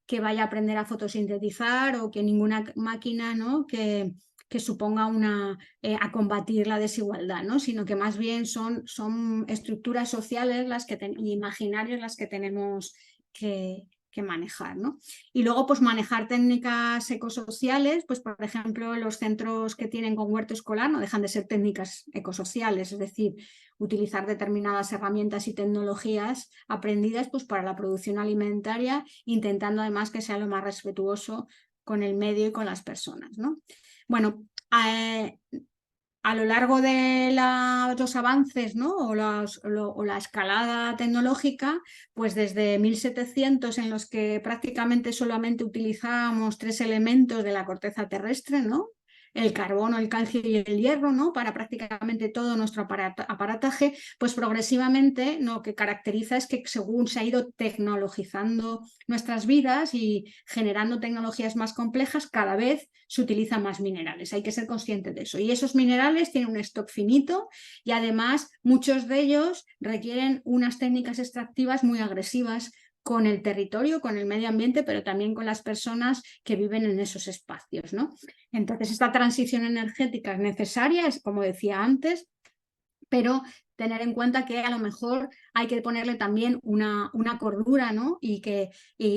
que vaya a aprender a fotosintetizar o que ninguna máquina, ¿no?, que suponga a combatir la desigualdad, ¿no?, sino que más bien son estructuras sociales y imaginarias las que tenemos que manejar, ¿no? Y luego, pues manejar técnicas ecosociales, pues por ejemplo, los centros que tienen con huerto escolar no dejan de ser técnicas ecosociales, es decir, utilizar determinadas herramientas y tecnologías aprendidas pues para la producción alimentaria, intentando además que sea lo más respetuoso con el medio y con las personas, ¿no? Bueno, a lo largo de los avances, ¿no?, o la escalada tecnológica, pues desde 1700, en los que prácticamente solamente utilizábamos 3 elementos de la corteza terrestre, ¿no?, el carbono, el calcio y el hierro, ¿no?, para prácticamente todo nuestro aparataje, pues progresivamente lo que caracteriza es que según se ha ido tecnologizando nuestras vidas y generando tecnologías más complejas, cada vez se utilizan más minerales. Hay que ser consciente de eso. Y esos minerales tienen un stock finito y además muchos de ellos requieren unas técnicas extractivas muy agresivas con el territorio, con el medio ambiente, pero también con las personas que viven en esos espacios, ¿no? Entonces, esta transición energética es necesaria, es como decía antes, pero tener en cuenta que a lo mejor hay que ponerle también una cordura, ¿no?, y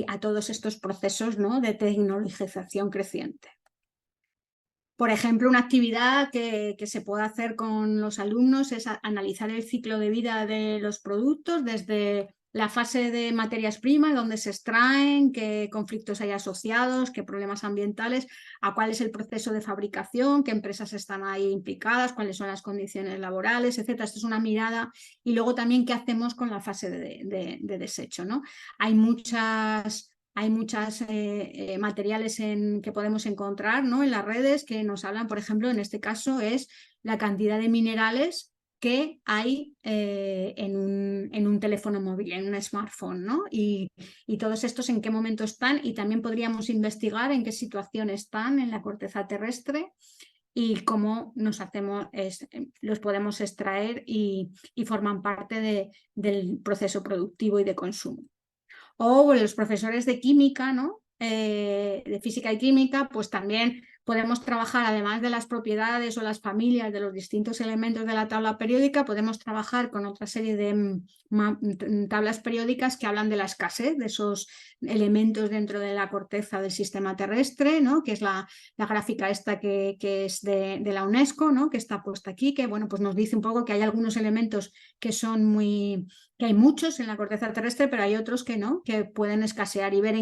a todos estos procesos, ¿no?, de tecnologización creciente. Por ejemplo, una actividad que se puede hacer con los alumnos es analizar el ciclo de vida de los productos desde la fase de materias primas, dónde se extraen, qué conflictos hay asociados, qué problemas ambientales, a cuál es el proceso de fabricación, qué empresas están ahí implicadas, cuáles son las condiciones laborales, etcétera. Esto es una mirada. Y luego también qué hacemos con la fase de desecho, ¿no? Hay muchas materiales que podemos encontrar, ¿no?, en las redes que nos hablan, por ejemplo, en este caso es la cantidad de minerales que hay en un teléfono móvil, en un smartphone, ¿no? Y todos estos en qué momento están, y también podríamos investigar en qué situación están en la corteza terrestre y cómo los podemos extraer y forman parte del proceso productivo y de consumo. O los profesores de química, ¿no?, de física y química, pues también podemos trabajar, además de las propiedades o las familias de los distintos elementos de la tabla periódica, podemos trabajar con otra serie de tablas periódicas que hablan de la escasez de esos elementos dentro de la corteza del sistema terrestre, ¿no?, que es la gráfica esta que es de la UNESCO, ¿no?, que está puesta aquí, que bueno, pues nos dice un poco que hay algunos elementos que hay muchos en la corteza terrestre, pero hay otros que no, que pueden escasear, y ver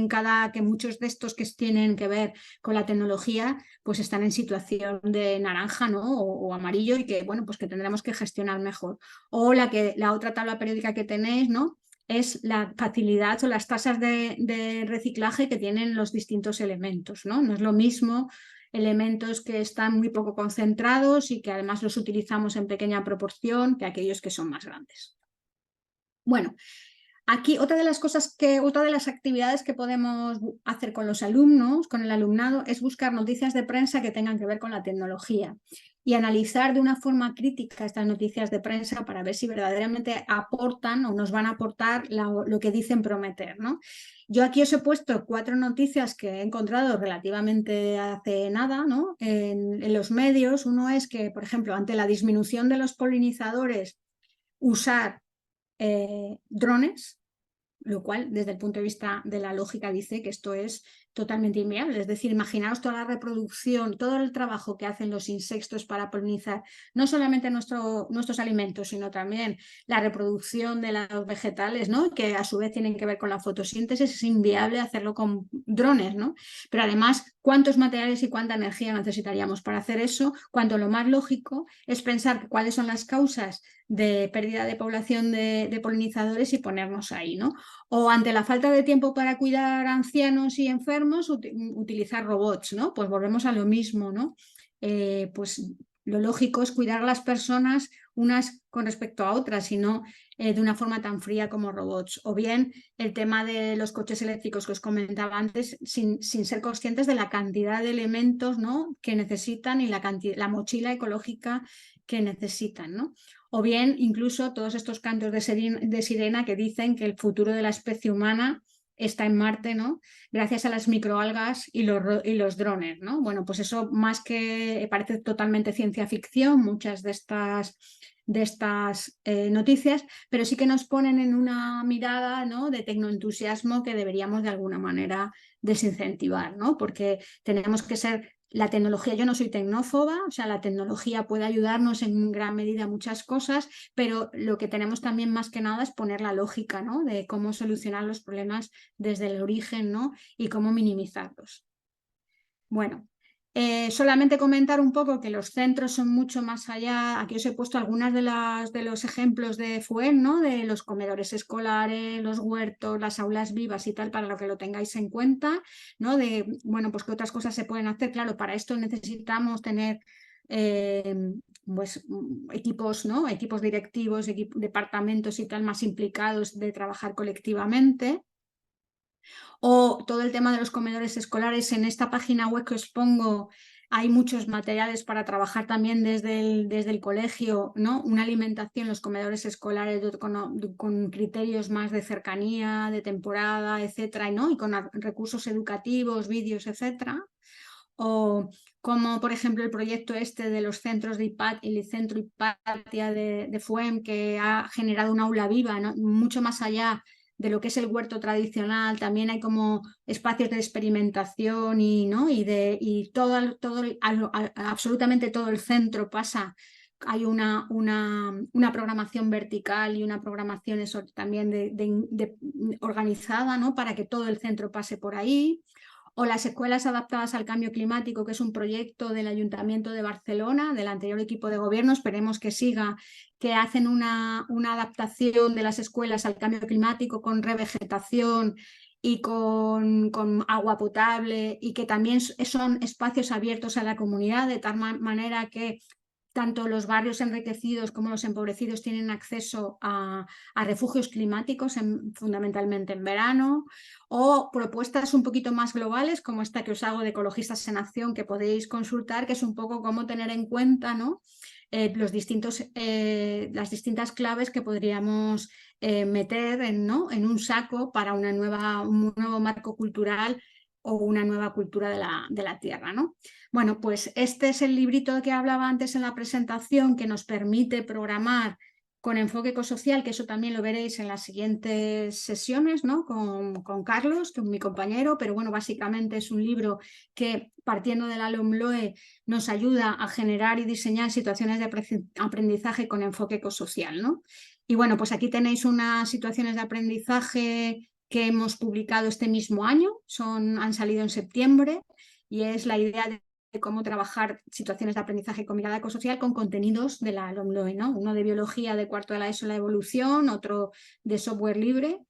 que muchos de estos que tienen que ver con la tecnología pues están en situación de naranja, ¿no?, o amarillo, y que bueno, pues que tendremos que gestionar mejor. O la otra tabla periódica que tenéis, ¿no?, es la facilidad o las tasas de reciclaje que tienen los distintos elementos, ¿no? No es lo mismo elementos que están muy poco concentrados y que además los utilizamos en pequeña proporción que aquellos que son más grandes. Bueno, aquí otra de las actividades que podemos hacer con los alumnos, con el alumnado, es buscar noticias de prensa que tengan que ver con la tecnología y analizar de una forma crítica estas noticias de prensa para ver si verdaderamente aportan o nos van a aportar lo que dicen prometer, ¿no? Yo aquí os he puesto 4 noticias que he encontrado relativamente hace nada, ¿no?, en los medios. Uno es que, por ejemplo, ante la disminución de los polinizadores, usar drones, lo cual desde el punto de vista de la lógica dice que esto es totalmente inviable. Es decir, imaginaos toda la reproducción, todo el trabajo que hacen los insectos para polinizar no solamente nuestros alimentos, sino también la reproducción de los vegetales, ¿no?, que a su vez tienen que ver con la fotosíntesis. Es inviable hacerlo con drones, ¿no? Pero además, ¿cuántos materiales y cuánta energía necesitaríamos para hacer eso? Cuando lo más lógico es pensar cuáles son las causas de pérdida de población de polinizadores y ponernos ahí, ¿no? O ante la falta de tiempo para cuidar a ancianos y enfermos, utilizar robots, ¿no? Pues volvemos a lo mismo, ¿no? Pues lo lógico es cuidar a las personas unas con respecto a otras, y no de una forma tan fría como robots. O bien el tema de los coches eléctricos que os comentaba antes, sin ser conscientes de la cantidad de elementos, ¿no?, que necesitan y la mochila ecológica que necesitan, ¿no? O bien incluso todos estos cantos de sirena que dicen que el futuro de la especie humana está en Marte, ¿no?, gracias a las microalgas y los drones, ¿no? Bueno, pues eso más que parece totalmente ciencia ficción, muchas de estas noticias, pero sí que nos ponen en una mirada, ¿no?, de tecnoentusiasmo que deberíamos de alguna manera desincentivar, ¿no? Porque tenemos que ser... La tecnología, yo no soy tecnófoba, o sea, la tecnología puede ayudarnos en gran medida a muchas cosas, pero lo que tenemos también más que nada es poner la lógica, ¿no?, de cómo solucionar los problemas desde el origen, ¿no?, y cómo minimizarlos. Bueno, solamente comentar un poco que los centros son mucho más allá. Aquí os he puesto algunas de los ejemplos de FUEN, ¿no?, de los comedores escolares, los huertos, las aulas vivas y tal, para lo que lo tengáis en cuenta, ¿no? Bueno, pues qué otras cosas se pueden hacer. Claro, para esto necesitamos tener pues equipos, ¿no?, equipos directivos, departamentos y tal más implicados de trabajar colectivamente. O todo el tema de los comedores escolares. En esta página web que os pongo hay muchos materiales para trabajar también desde el colegio, ¿no?, una alimentación, los comedores escolares con criterios más de cercanía, de temporada, etcétera, ¿no?, y con recursos educativos, vídeos, etcétera. O como, por ejemplo, el proyecto este de los centros de el centro Hipatia de FUEM, que ha generado un aula viva, ¿no?, mucho más allá de lo que es el huerto tradicional. También hay como espacios de experimentación y, ¿no?, y todo absolutamente todo el centro pasa hay una programación vertical y una programación también organizada, ¿no? Para que todo el centro pase por ahí. O las escuelas adaptadas al cambio climático, que es un proyecto del Ayuntamiento de Barcelona, del anterior equipo de gobierno, esperemos que siga, que hacen una adaptación de las escuelas al cambio climático con revegetación y con agua potable, y que también son espacios abiertos a la comunidad, de tal manera que tanto los barrios enriquecidos como los empobrecidos tienen acceso a refugios climáticos, fundamentalmente en verano, o propuestas un poquito más globales, como esta que os hago de Ecologistas en Acción, que podéis consultar, que es un poco cómo tener en cuenta, ¿no? Las distintas claves que podríamos meter ¿no? en un saco para un nuevo marco cultural o una nueva cultura de la tierra, ¿no? Bueno, pues este es el librito que hablaba antes en la presentación, que nos permite programar con enfoque ecosocial, que eso también lo veréis en las siguientes sesiones, ¿no? Con Carlos, que es mi compañero, pero bueno, básicamente es un libro que, partiendo de la LOMLOE, nos ayuda a generar y diseñar situaciones de aprendizaje con enfoque ecosocial, ¿no? Y bueno, pues aquí tenéis unas situaciones de aprendizaje que hemos publicado este mismo año, han salido en septiembre, y es la idea de cómo trabajar situaciones de aprendizaje con mirada ecosocial con contenidos de la LOMLOE, ¿no? Uno de biología de cuarto de la ESO, la evolución, otro de software libre,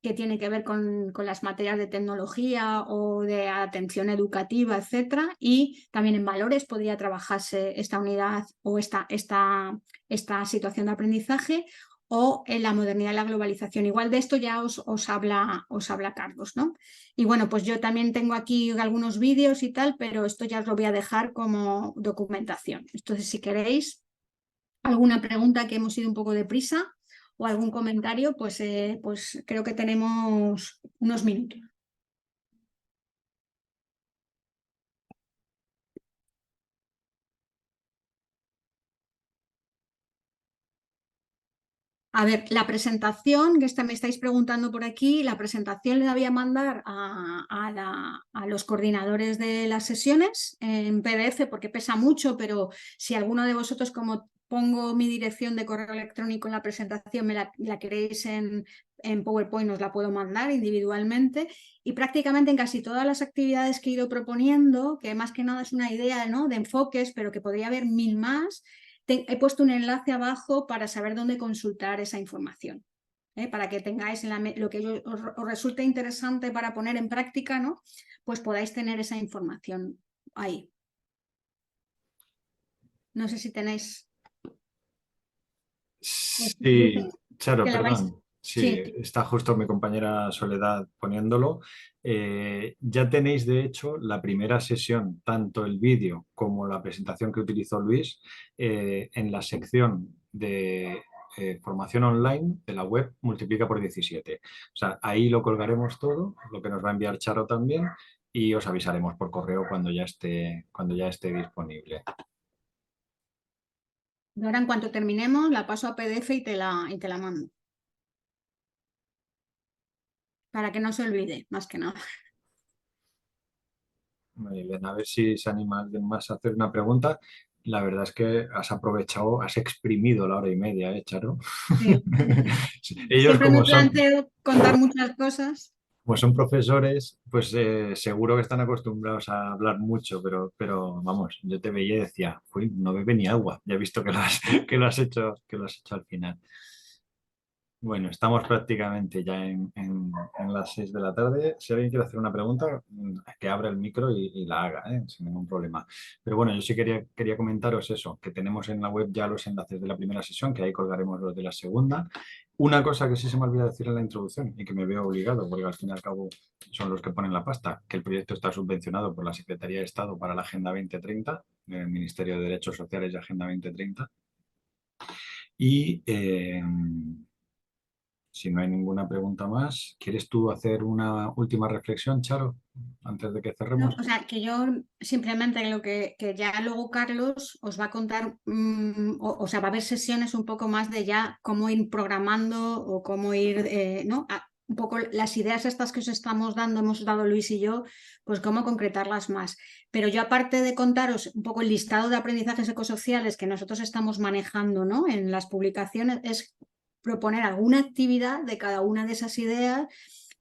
que tiene que ver con las materias de tecnología o de atención educativa, etcétera, y también en valores podría trabajarse esta unidad o esta situación de aprendizaje, o en la modernidad y la globalización. Igual de esto ya os habla Carlos, ¿no? Y bueno, pues yo también tengo aquí algunos vídeos y tal, pero esto ya os lo voy a dejar como documentación. Entonces, si queréis alguna pregunta, que hemos ido un poco deprisa, o algún comentario, pues creo que tenemos unos minutos. A ver, la presentación, que me estáis preguntando por aquí, la presentación le voy a mandar a los coordinadores de las sesiones en PDF, porque pesa mucho, pero si alguno de vosotros, como pongo mi dirección de correo electrónico en la presentación, me la queréis en PowerPoint, os la puedo mandar individualmente. Y prácticamente en casi todas las actividades que he ido proponiendo, que más que nada es una idea, ¿no?, de enfoques, pero que podría haber 1000 más, he puesto un enlace abajo para saber dónde consultar esa información, para que tengáis lo que os resulte interesante para poner en práctica, ¿no?, pues podáis tener esa información ahí. No sé si tenéis... Sí, Charo, perdón. Sí, Sí. está justo mi compañera Soledad poniéndolo. Ya tenéis, de hecho, la primera sesión, tanto el vídeo como la presentación que utilizó Luis, en la sección de formación online de la web Multiplica por 17. O sea, ahí lo colgaremos todo, lo que nos va a enviar Charo también, y os avisaremos por correo cuando ya esté disponible. Ahora, en cuanto terminemos, la paso a PDF y te la mando. Para que no se olvide, más que nada. Muy bien, a ver si se anima alguien más a hacer una pregunta. La verdad es que has aprovechado, has exprimido la hora y media, Charo. Sí. Ellos, Siempre me planteo contar muchas cosas. como son profesores, pues seguro que están acostumbrados a hablar mucho, pero vamos, yo te veía y decía, uy, no bebe ni agua. Ya he visto que lo has hecho al final. Bueno, estamos prácticamente ya en las 6 de la tarde. Si alguien quiere hacer una pregunta, que abra el micro y la haga, sin ningún problema. Pero bueno, yo sí quería comentaros eso, que tenemos en la web ya los enlaces de la primera sesión, que ahí colgaremos los de la segunda. Una cosa que sí se me olvidó decir en la introducción y que me veo obligado, porque al fin y al cabo son los que ponen la pasta, que el proyecto está subvencionado por la Secretaría de Estado para la Agenda 2030, el Ministerio de Derechos Sociales y Agenda 2030. Y... si no hay ninguna pregunta más, ¿quieres tú hacer una última reflexión, Charo, antes de que cerremos? No, o sea, que yo simplemente lo que ya luego Carlos os va a contar, o sea, va a haber sesiones un poco más de ya cómo ir programando o cómo ir, ¿no?, un poco las ideas estas que os estamos dando, hemos dado Luis y yo, pues cómo concretarlas más. Pero yo, aparte de contaros un poco el listado de aprendizajes ecosociales que nosotros estamos manejando, ¿no?, en las publicaciones, es proponer alguna actividad de cada una de esas ideas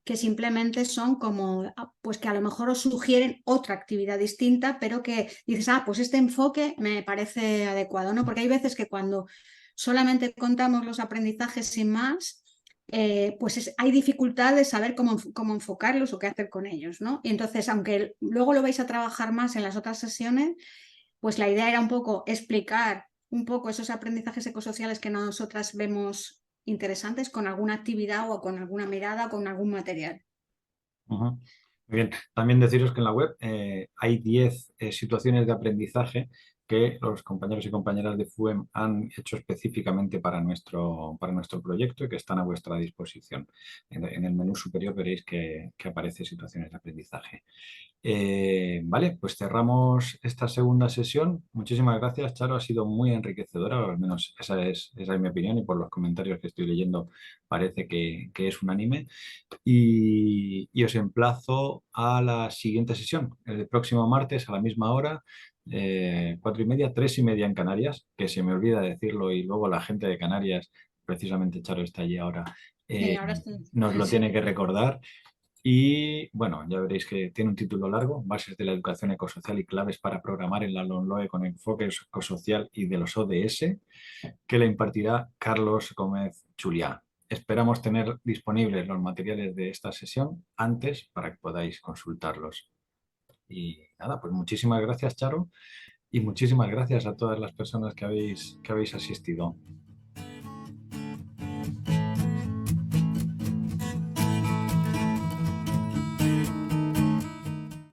que simplemente son como, pues que a lo mejor os sugieren otra actividad distinta, pero que dices, pues este enfoque me parece adecuado, ¿no? Porque hay veces que cuando solamente contamos los aprendizajes sin más, pues hay dificultad de saber cómo enfocarlos o qué hacer con ellos, ¿no? Y entonces, aunque luego lo vais a trabajar más en las otras sesiones, pues la idea era un poco explicar un poco esos aprendizajes ecosociales que nosotras vemos interesantes con alguna actividad o con alguna mirada o con algún material. Muy bien. También deciros que en la web hay 10 situaciones de aprendizaje que los compañeros y compañeras de FUEM han hecho específicamente para nuestro proyecto y que están a vuestra disposición. En el menú superior veréis que aparece situaciones de aprendizaje. Vale, pues cerramos esta segunda sesión. Muchísimas gracias, Charo. Ha sido muy enriquecedora, o al menos esa es mi opinión, y por los comentarios que estoy leyendo parece que es unánime. Y os emplazo a la siguiente sesión, el próximo martes a la misma hora, 4:30, 3:30 en Canarias, que se me olvida decirlo y luego la gente de Canarias, precisamente Charo está allí ahora, Sí, ahora estoy. nos lo tiene que recordar. Y bueno, ya veréis que tiene un título largo, Bases de la Educación Ecosocial y claves para programar en la LOMLOE con enfoque ecosocial y de los ODS, que le impartirá Carlos Gómez Chuliá. Esperamos tener disponibles los materiales de esta sesión antes para que podáis consultarlos. Y nada, pues muchísimas gracias, Charo, y muchísimas gracias a todas las personas que habéis asistido.